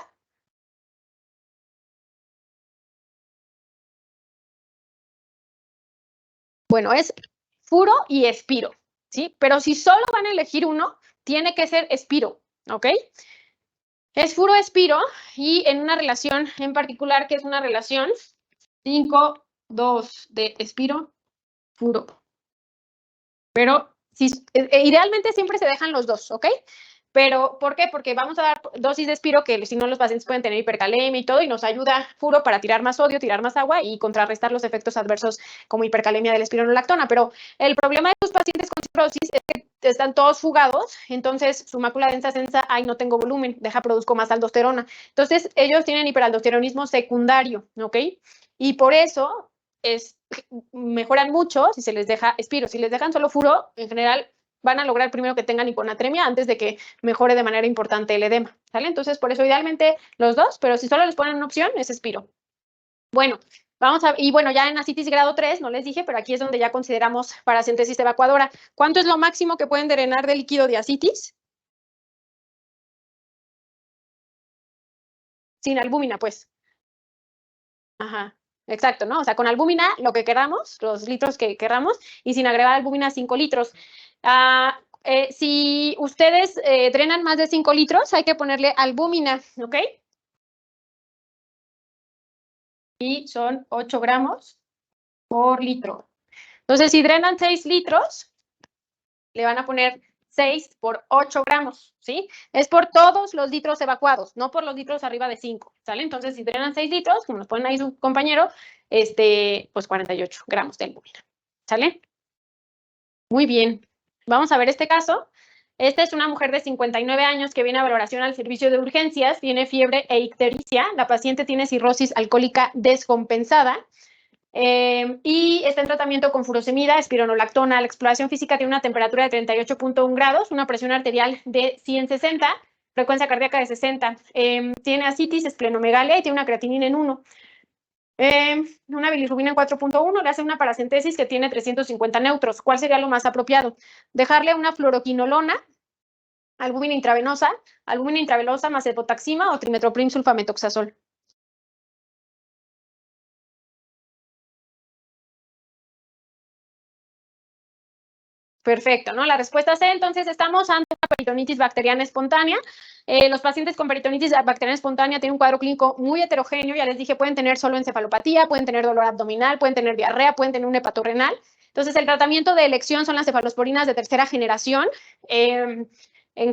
Bueno, es furo y espiro, ¿sí? Pero si solo van a elegir uno, tiene que ser espiro, ¿ok? Es furo espiro y en una relación en particular que es una relación 5, 2 de espiro, furo. Pero idealmente siempre se dejan los dos, ¿ok? Pero, ¿por qué? Porque vamos a dar dosis de espiro que si no los pacientes pueden tener hipercalemia y todo, y nos ayuda furo para tirar más sodio, tirar más agua y contrarrestar los efectos adversos como hipercalemia del espironolactona. Pero el problema de los pacientes con cirrosis es que están todos fugados, entonces su mácula densa sensa, ay, no tengo volumen, deja, produzco más aldosterona. Entonces, ellos tienen hiperaldosteronismo secundario, ¿ok? Y por eso mejoran mucho si se les deja espiro. Si les dejan solo furo, en general van a lograr primero que tengan hiponatremia antes de que mejore de manera importante el edema, ¿sale? Entonces, por eso idealmente los dos, pero si solo les ponen una opción, es espiro. Bueno, vamos a, y bueno, ya en asitis grado 3, no les dije, pero aquí es donde ya consideramos paracentesis evacuadora. ¿Cuánto es lo máximo que pueden drenar de líquido de asitis? Sin albúmina, pues. Ajá, exacto, ¿no? O sea, con albúmina lo que queramos, los litros que queramos, y sin agregar albúmina 5 litros. Si ustedes drenan más de 5 litros, hay que ponerle albúmina, ¿ok? Y son 8 gramos por litro. Entonces, si drenan 6 litros, le van a poner 6 por 8 gramos, ¿sí? Es por todos los litros evacuados, no por los litros arriba de 5, ¿sale? Entonces, si drenan 6 litros, como nos ponen ahí su compañero, pues 48 gramos de albúmina, ¿sale? Muy bien. Vamos a ver este caso. Esta es una mujer de 59 años que viene a valoración al servicio de urgencias, tiene fiebre e ictericia. La paciente tiene cirrosis alcohólica descompensada. Y está en tratamiento con furosemida, espironolactona. La exploración física tiene una temperatura de 38.1 grados, una presión arterial de 160, frecuencia cardíaca de 60. Tiene asitis, esplenomegalia y tiene una creatinina en 1. Una bilirrubina en 4.1, le hace una paracentesis que tiene 350 neutros. ¿Cuál sería lo más apropiado? Dejarle una fluoroquinolona, albúmina intravenosa más cefotaxima o trimetoprim sulfametoxazol. Perfecto, ¿no? La respuesta C, entonces estamos ante una peritonitis bacteriana espontánea. Los pacientes con peritonitis bacteriana espontánea tienen un cuadro clínico muy heterogéneo, ya les dije, pueden tener solo encefalopatía, pueden tener dolor abdominal, pueden tener diarrea, pueden tener un hepatorrenal. Entonces, el tratamiento de elección son las cefalosporinas de tercera generación. En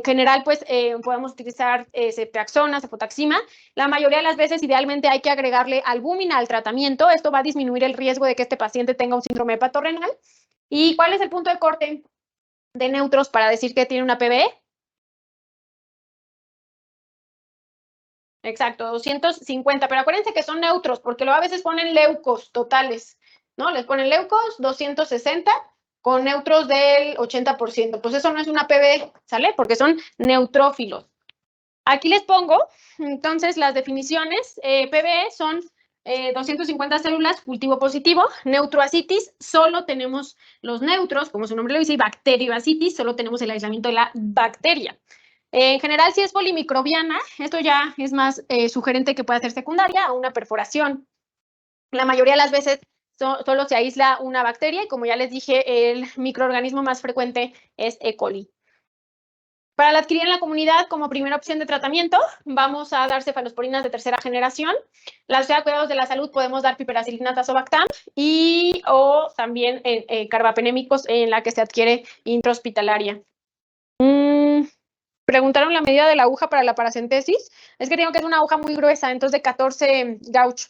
general, pues, podemos utilizar ceftriaxona, cefotaxima. La mayoría de las veces, idealmente, hay que agregarle albúmina al tratamiento. Esto va a disminuir el riesgo de que este paciente tenga un síndrome hepatorrenal. ¿Y cuál es el punto de corte de neutros para decir que tiene una PBE? Exacto, 250, pero acuérdense que son neutros, porque luego a veces ponen leucos totales, ¿no? Les ponen leucos 260 con neutros del 80%. Pues eso no es una PBE, ¿sale? Porque son neutrófilos. Aquí les pongo, entonces, las definiciones. PBE son 250 células, cultivo positivo. Neutroasitis, solo tenemos los neutros, como su nombre lo dice, y bacterioasitis, solo tenemos el aislamiento de la bacteria. En general, si es polimicrobiana, esto ya es más sugerente que pueda ser secundaria a una perforación. La mayoría de las veces solo se aísla una bacteria y, como ya les dije, el microorganismo más frecuente es E. coli. Para la adquirir en la comunidad, como primera opción de tratamiento, vamos a dar cefalosporinas de tercera generación. La Sociedad de Cuidados de la Salud podemos dar piperacillina tazobactam y o también carbapenémicos en la que se adquiere intrahospitalaria. Preguntaron la medida de la aguja para la paracentesis. Es que tengo que es una aguja muy gruesa, entonces de 14 gauge.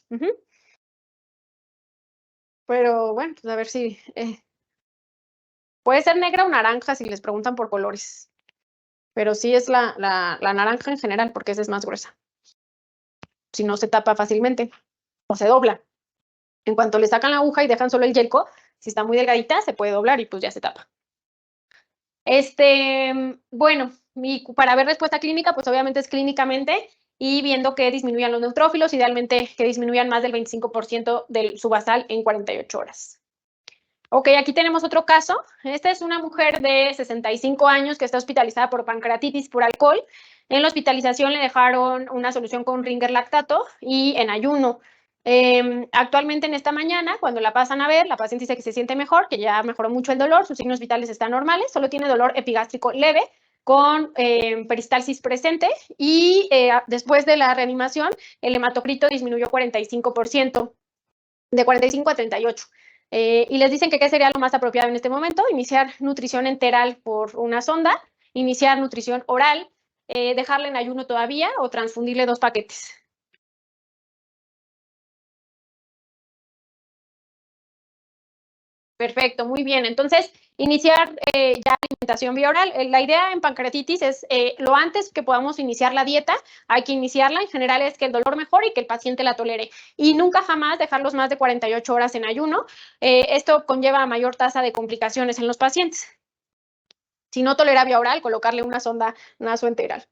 Pero bueno, pues a ver si... puede ser negra o naranja si les preguntan por colores. Pero sí es la naranja en general, porque esa es más gruesa. Si no se tapa fácilmente o se dobla. En cuanto le sacan la aguja y dejan solo el yelco, si está muy delgadita, se puede doblar y pues ya se tapa. Bueno, para ver respuesta clínica, pues obviamente es clínicamente y viendo que disminuyan los neutrófilos, idealmente que disminuyan más del 25% del su basal en 48 horas. Ok, aquí tenemos otro caso. Esta es una mujer de 65 años que está hospitalizada por pancreatitis por alcohol. En la hospitalización le dejaron una solución con Ringer lactato y en ayuno. Actualmente en esta mañana, cuando la pasan a ver, la paciente dice que se siente mejor, que ya mejoró mucho el dolor, sus signos vitales están normales, solo tiene dolor epigástrico leve con peristalsis presente y después de la reanimación, el hematocrito disminuyó 45%, de 45 a 38. Y les dicen que qué sería lo más apropiado en este momento, iniciar nutrición enteral por una sonda, iniciar nutrición oral, dejarla en ayuno todavía o transfundirle 2 paquetes. Perfecto, muy bien. Entonces, iniciar ya alimentación vía oral. La idea en pancreatitis es lo antes que podamos iniciar la dieta, hay que iniciarla. En general es que el dolor mejore y que el paciente la tolere. Y nunca jamás dejarlos más de 48 horas en ayuno. Esto conlleva mayor tasa de complicaciones en los pacientes. Si no tolera vía oral, colocarle una sonda nasoenteral.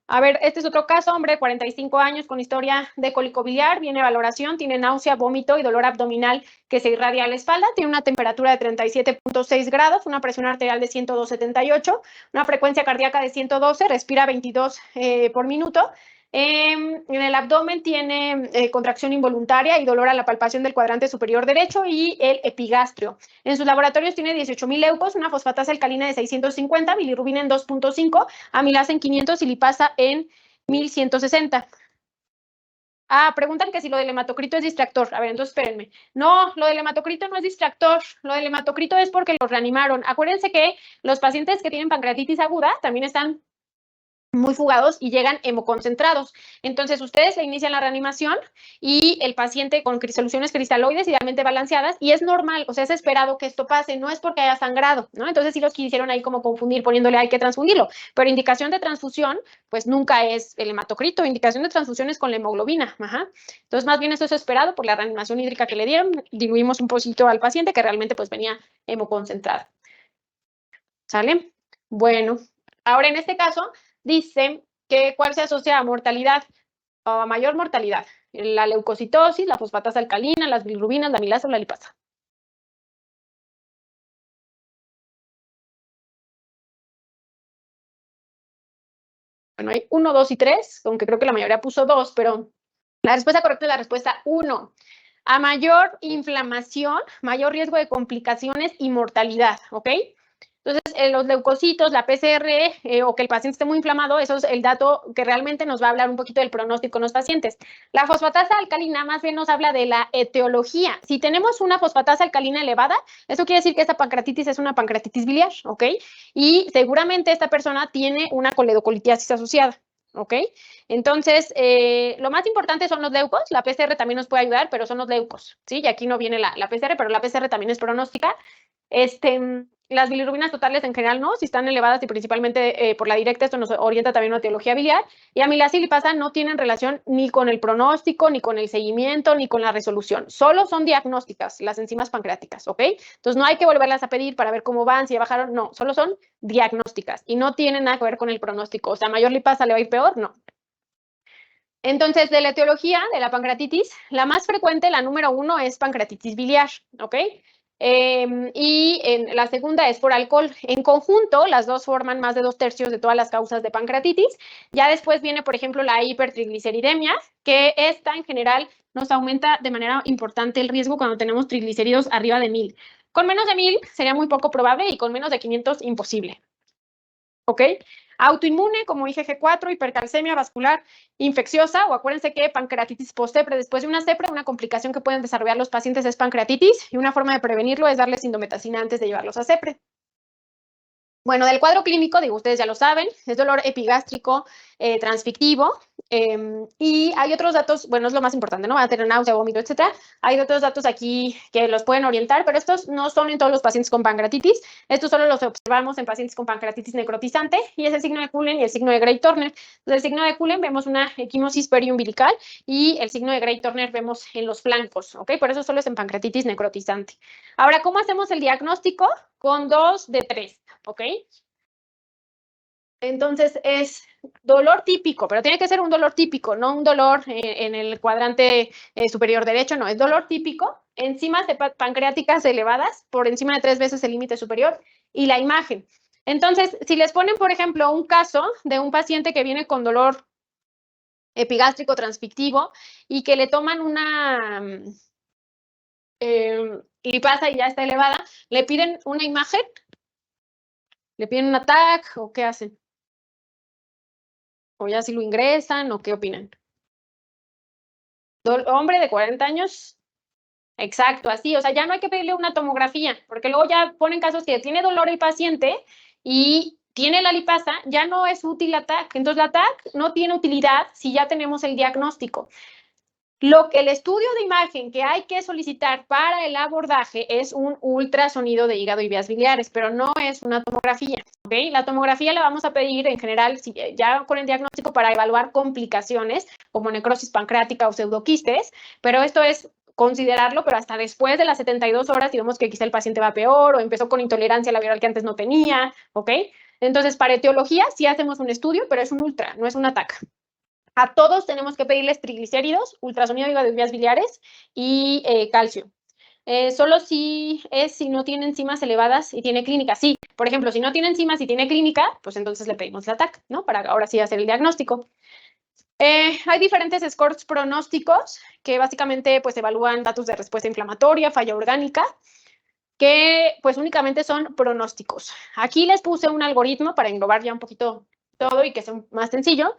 A ver, este es otro caso, hombre, 45 años con historia de cólico biliar, viene valoración, tiene náusea, vómito y dolor abdominal que se irradia a la espalda, tiene una temperatura de 37.6 grados, una presión arterial de 102/78, una frecuencia cardíaca de 112, respira 22 por minuto. En el abdomen tiene contracción involuntaria y dolor a la palpación del cuadrante superior derecho y el epigastrio. En sus laboratorios tiene 18.000 leucos, una fosfatasa alcalina de 650, bilirrubina en 2.5, amilasa en 500 y lipasa en 1160. Preguntan que si lo del hematocrito es distractor. A ver, entonces espérenme. No, lo del hematocrito no es distractor. Lo del hematocrito es porque los reanimaron. Acuérdense que los pacientes que tienen pancreatitis aguda también están muy fugados y llegan hemoconcentrados. Entonces, ustedes le inician la reanimación y el paciente con soluciones cristaloides idealmente balanceadas, y es normal, o sea, es esperado que esto pase, no es porque haya sangrado, ¿no? Entonces, sí los quisieron ahí como confundir poniéndole hay que transfundirlo, pero indicación de transfusión, pues nunca es el hematocrito, indicación de transfusión es con la hemoglobina, ajá. Entonces, más bien eso es esperado por la reanimación hídrica que le dieron, diluimos un poquito al paciente que realmente pues venía hemoconcentrado. ¿Sale? Bueno, ahora en este caso dice que cuál se asocia a mortalidad o a mayor mortalidad, la leucocitosis, la fosfatasa alcalina, las bilirrubinas, la amilasa o la lipasa. Bueno, hay 1, 2 y 3, aunque creo que la mayoría puso 2, pero la respuesta correcta es la respuesta 1. A mayor inflamación, mayor riesgo de complicaciones y mortalidad, ¿ok? Entonces, los leucocitos, la PCR o que el paciente esté muy inflamado, eso es el dato que realmente nos va a hablar un poquito del pronóstico en los pacientes. La fosfatasa alcalina más bien nos habla de la etiología. Si tenemos una fosfatasa alcalina elevada, eso quiere decir que esta pancreatitis es una pancreatitis biliar, ¿ok? Y seguramente esta persona tiene una coledocolitiasis asociada. ¿Ok? Entonces, lo más importante son los leucos. La PCR también nos puede ayudar, pero son los leucos, ¿sí? Y aquí no viene la PCR, pero la PCR también es pronóstica. Las bilirrubinas totales en general no, si están elevadas y principalmente por la directa, esto nos orienta también a una etiología biliar. Y amilasa y lipasa no tienen relación ni con el pronóstico, ni con el seguimiento, ni con la resolución. Solo son diagnósticas las enzimas pancreáticas, ¿ok? Entonces no hay que volverlas a pedir para ver cómo van, si ya bajaron, no, solo son diagnósticas y no tienen nada que ver con el pronóstico. O sea, mayor lipasa le va a ir peor, no. Entonces, de la etiología de la pancreatitis, la más frecuente, la número 1, es pancreatitis biliar, ¿ok? Y la segunda es por alcohol. En conjunto, las dos forman más de 2/3 de todas las causas de pancreatitis. Ya después viene, por ejemplo, la hipertrigliceridemia, que esta en general nos aumenta de manera importante el riesgo cuando tenemos triglicéridos arriba de 1000. Con menos de 1000 sería muy poco probable y con menos de 500 imposible. ¿ok? Autoinmune, como IgG4, hipercalcemia vascular infecciosa, o acuérdense que pancreatitis postepre, después de una CEPRE, una complicación que pueden desarrollar los pacientes es pancreatitis, y una forma de prevenirlo es darles indometacina antes de llevarlos a CEPRE. Bueno, del cuadro clínico, digo, ustedes ya lo saben, es dolor epigástrico transfictivo, y hay otros datos, bueno, es lo más importante, ¿no? Van a tener náusea, vómito, etcétera. Hay otros datos aquí que los pueden orientar, pero estos no son en todos los pacientes con pancreatitis. Estos solo los observamos en pacientes con pancreatitis necrotizante, y es el signo de Cullen y el signo de Gray-Turner. Entonces, el signo de Cullen vemos una equimosis periumbilical, y el signo de Gray-Turner vemos en los flancos, ¿ok? Por eso solo es en pancreatitis necrotizante. Ahora, ¿cómo hacemos el diagnóstico? Con 2 de 3, ¿ok? Entonces es dolor típico, pero tiene que ser un dolor típico, no un dolor en el cuadrante superior derecho, no, es dolor típico, enzimas pancreáticas elevadas, por encima de 3 veces el límite superior, y la imagen. Entonces, si les ponen, por ejemplo, un caso de un paciente que viene con dolor epigástrico transfictivo y que le toman una lipasa y ya está elevada, ¿le piden una imagen? ¿Le piden un TAC o qué hacen? ¿O ya si lo ingresan o qué opinan? Hombre de 40 años, exacto, así, o sea, ya no hay que pedirle una tomografía, porque luego ya ponen casos que tiene dolor el paciente y tiene la lipasa, ya no es útil la TAC. Entonces la TAC no tiene utilidad si ya tenemos el diagnóstico. El estudio de imagen que hay que solicitar para el abordaje es un ultrasonido de hígado y vías biliares, pero no es una tomografía, ¿ok? La tomografía la vamos a pedir en general ya con el diagnóstico para evaluar complicaciones como necrosis pancreática o pseudoquistes, pero esto es considerarlo, pero hasta después de las 72 horas, si vemos que quizá el paciente va peor o empezó con intolerancia a la viral que antes no tenía, ¿ok? Entonces, para etiología sí hacemos un estudio, pero es un ultra, no es una TAC. A todos tenemos que pedirles triglicéridos, ultrasonido de hígado y vías biliares y calcio. Solo si no tiene enzimas elevadas y tiene clínica. Sí, por ejemplo, si no tiene enzimas y tiene clínica, pues entonces le pedimos la TAC, ¿no? Para ahora sí hacer el diagnóstico. Hay diferentes scores pronósticos que básicamente pues evalúan datos de respuesta inflamatoria, falla orgánica, que pues únicamente son pronósticos. Aquí les puse un algoritmo para englobar ya un poquito todo y que sea más sencillo.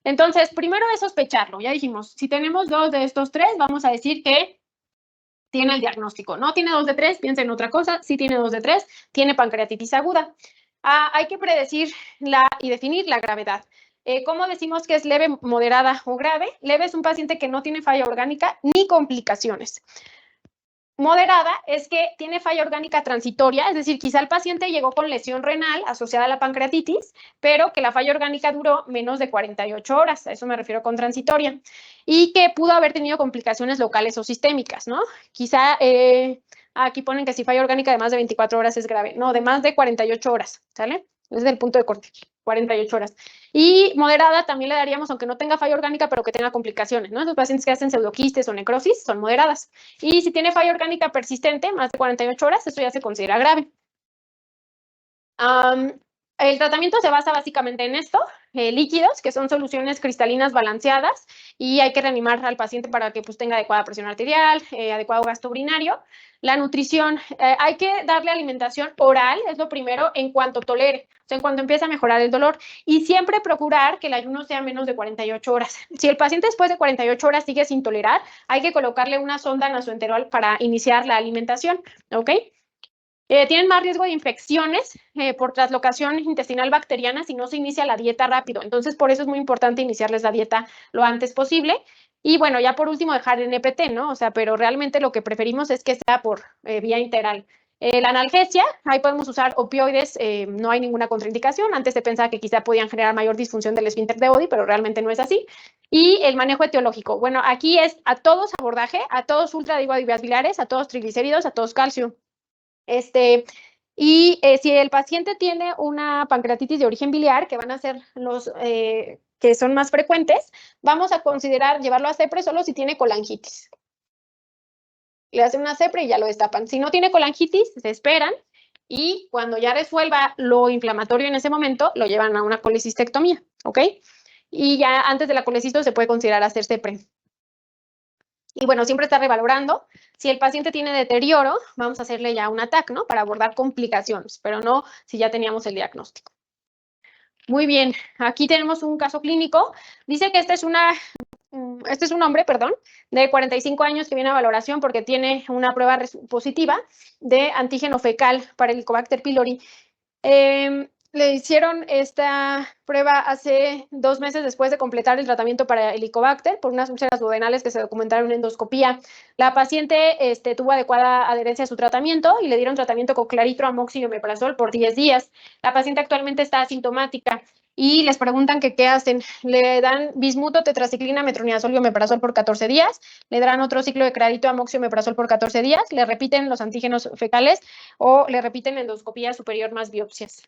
Entonces, primero es sospecharlo. Ya dijimos, si tenemos 2 de estos 3, vamos a decir que tiene el diagnóstico. No tiene 2 de 3, piensa en otra cosa. Si tiene 2 de 3, tiene pancreatitis aguda. Hay que predecir y definir la gravedad. ¿Cómo decimos que es leve, moderada o grave? Leve es un paciente que no tiene falla orgánica ni complicaciones. Moderada es que tiene falla orgánica transitoria, es decir, quizá el paciente llegó con lesión renal asociada a la pancreatitis, pero que la falla orgánica duró menos de 48 horas, a eso me refiero con transitoria, y que pudo haber tenido complicaciones locales o sistémicas, ¿no? Quizá aquí ponen que si falla orgánica de más de 24 horas es grave, no, de más de 48 horas, ¿sale? Es el punto de corte, 48 horas. Y moderada también le daríamos, aunque no tenga falla orgánica, pero que tenga complicaciones, ¿no? Los pacientes que hacen pseudoquistes o necrosis son moderadas. Y si tiene falla orgánica persistente, más de 48 horas, eso ya se considera grave. El tratamiento se basa básicamente en esto, líquidos, que son soluciones cristalinas balanceadas, y hay que reanimar al paciente para que pues, tenga adecuada presión arterial, adecuado gasto urinario. La nutrición, hay que darle alimentación oral, es lo primero, en cuanto tolere, o sea, en cuanto empiece a mejorar el dolor, y siempre procurar que el ayuno sea menos de 48 horas. Si el paciente después de 48 horas sigue sin tolerar, hay que colocarle una sonda nasoenteral para iniciar la alimentación, ¿ok? Tienen más riesgo de infecciones por traslocación intestinal bacteriana si no se inicia la dieta rápido. Entonces, por eso es muy importante iniciarles la dieta lo antes posible. Y bueno, ya por último, dejar el NPT, ¿no? O sea, pero realmente lo que preferimos es que sea por vía integral. La analgesia, ahí podemos usar opioides, no hay ninguna contraindicación. Antes se pensaba que quizá podían generar mayor disfunción del esfínter de Oddi, pero realmente no es así. Y el manejo etiológico. Bueno, aquí es a todos abordaje, a todos ultra de vías biliares, a todos triglicéridos, a todos calcio. Si el paciente tiene una pancreatitis de origen biliar, que van a ser los que son más frecuentes, vamos a considerar llevarlo a CEPRE solo si tiene colangitis. Le hacen una CEPRE y ya lo destapan. Si no tiene colangitis, se esperan y cuando ya resuelva lo inflamatorio en ese momento, lo llevan a una colecistectomía, ¿ok? Y ya antes de la colecisto se puede considerar hacer CEPRE. Y bueno, siempre está revalorando. Si el paciente tiene deterioro, vamos a hacerle ya un TAC, ¿no? Para abordar complicaciones, pero no si ya teníamos el diagnóstico. Muy bien, aquí tenemos un caso clínico. Dice que este es un hombre, de 45 años que viene a valoración porque tiene una prueba positiva de antígeno fecal para el Helicobacter pylori. Le hicieron esta prueba hace 2 meses después de completar el tratamiento para Helicobacter por unas úlceras duodenales que se documentaron en endoscopía. La paciente tuvo adecuada adherencia a su tratamiento y le dieron tratamiento con claritro, amoxicilina y omeprazol por 10 días. La paciente actualmente está asintomática y les preguntan que qué hacen. Le dan bismuto, tetraciclina, metronidazol y omeprazol por 14 días, le darán otro ciclo de clarito, amoxicilina y omeprazol por 14 días, le repiten los antígenos fecales o le repiten endoscopía superior más biopsias.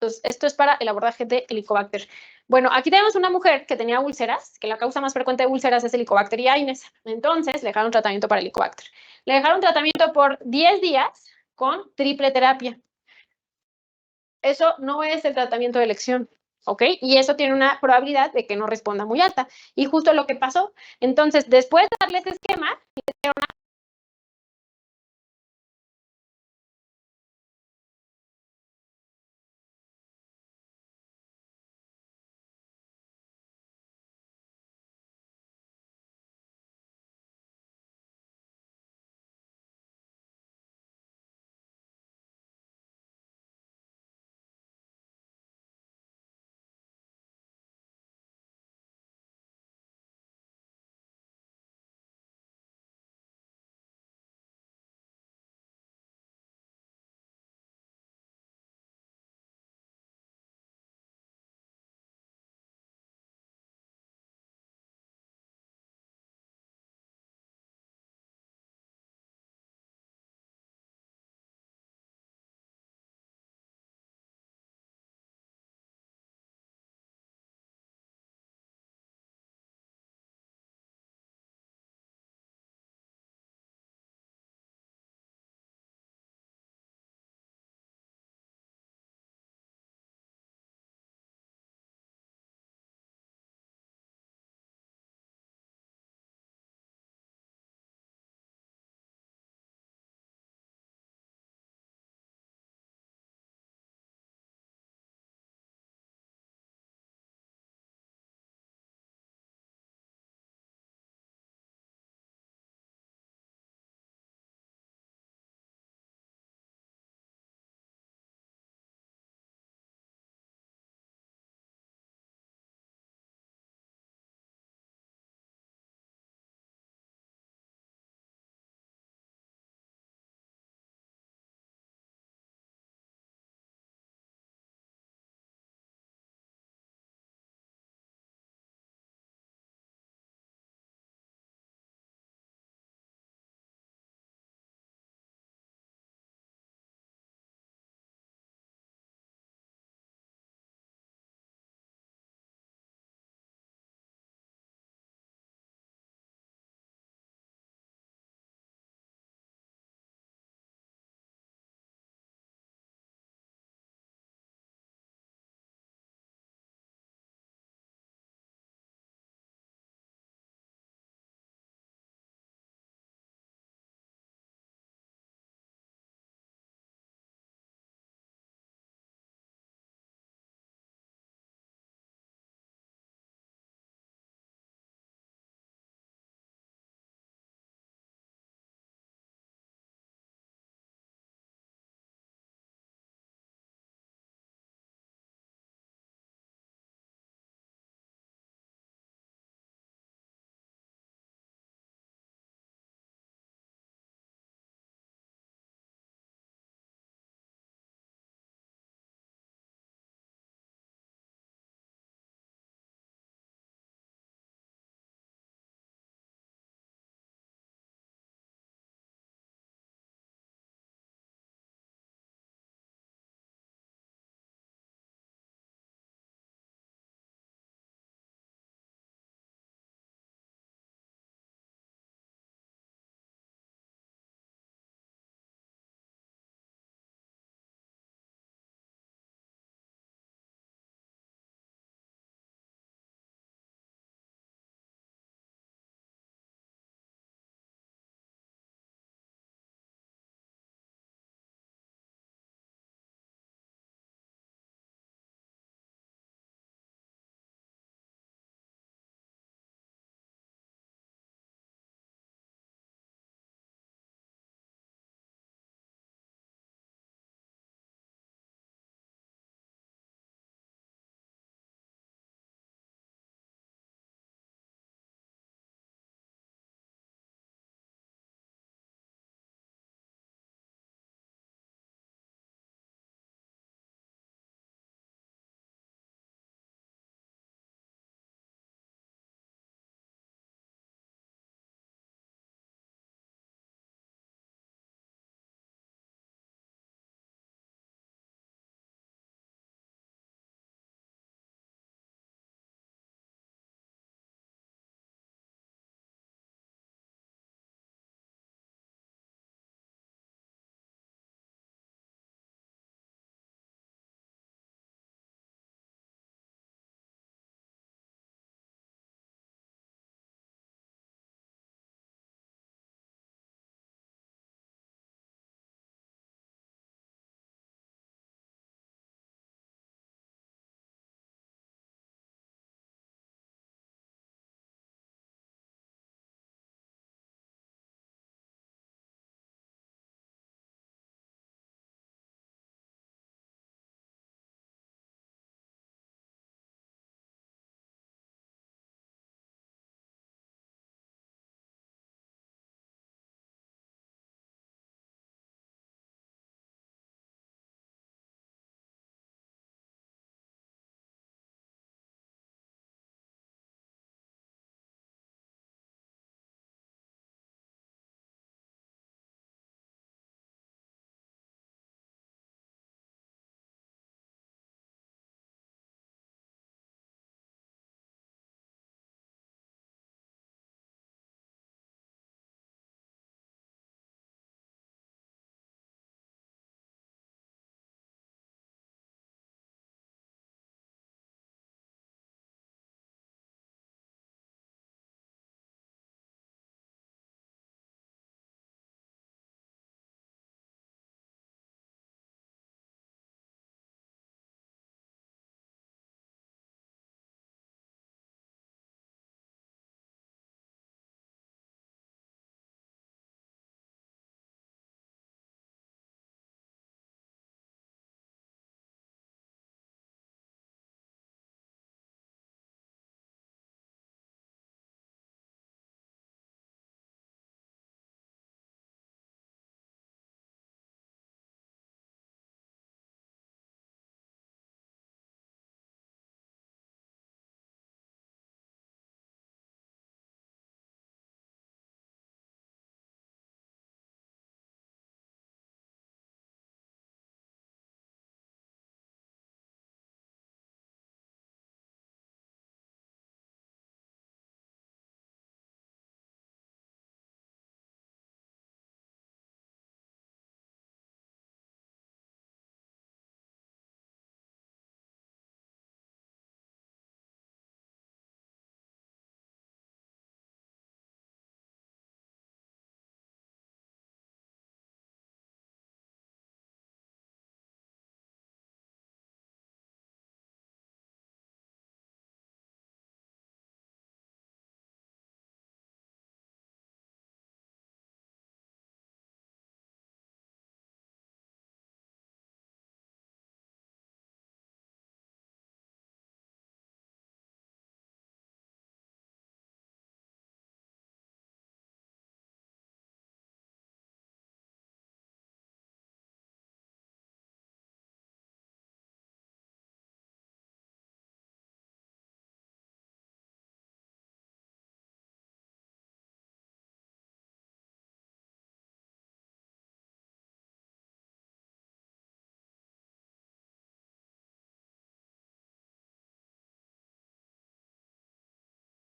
Entonces, esto es para el abordaje de Helicobacter. Bueno, aquí tenemos una mujer que tenía úlceras, que la causa más frecuente de úlceras es Helicobacter pylori. Entonces, le dejaron tratamiento para Helicobacter. Le dejaron tratamiento por 10 días con triple terapia. Eso no es el tratamiento de elección, ¿ok? Y eso tiene una probabilidad de que no responda muy alta. Y justo lo que pasó. Entonces, después de darle ese esquema,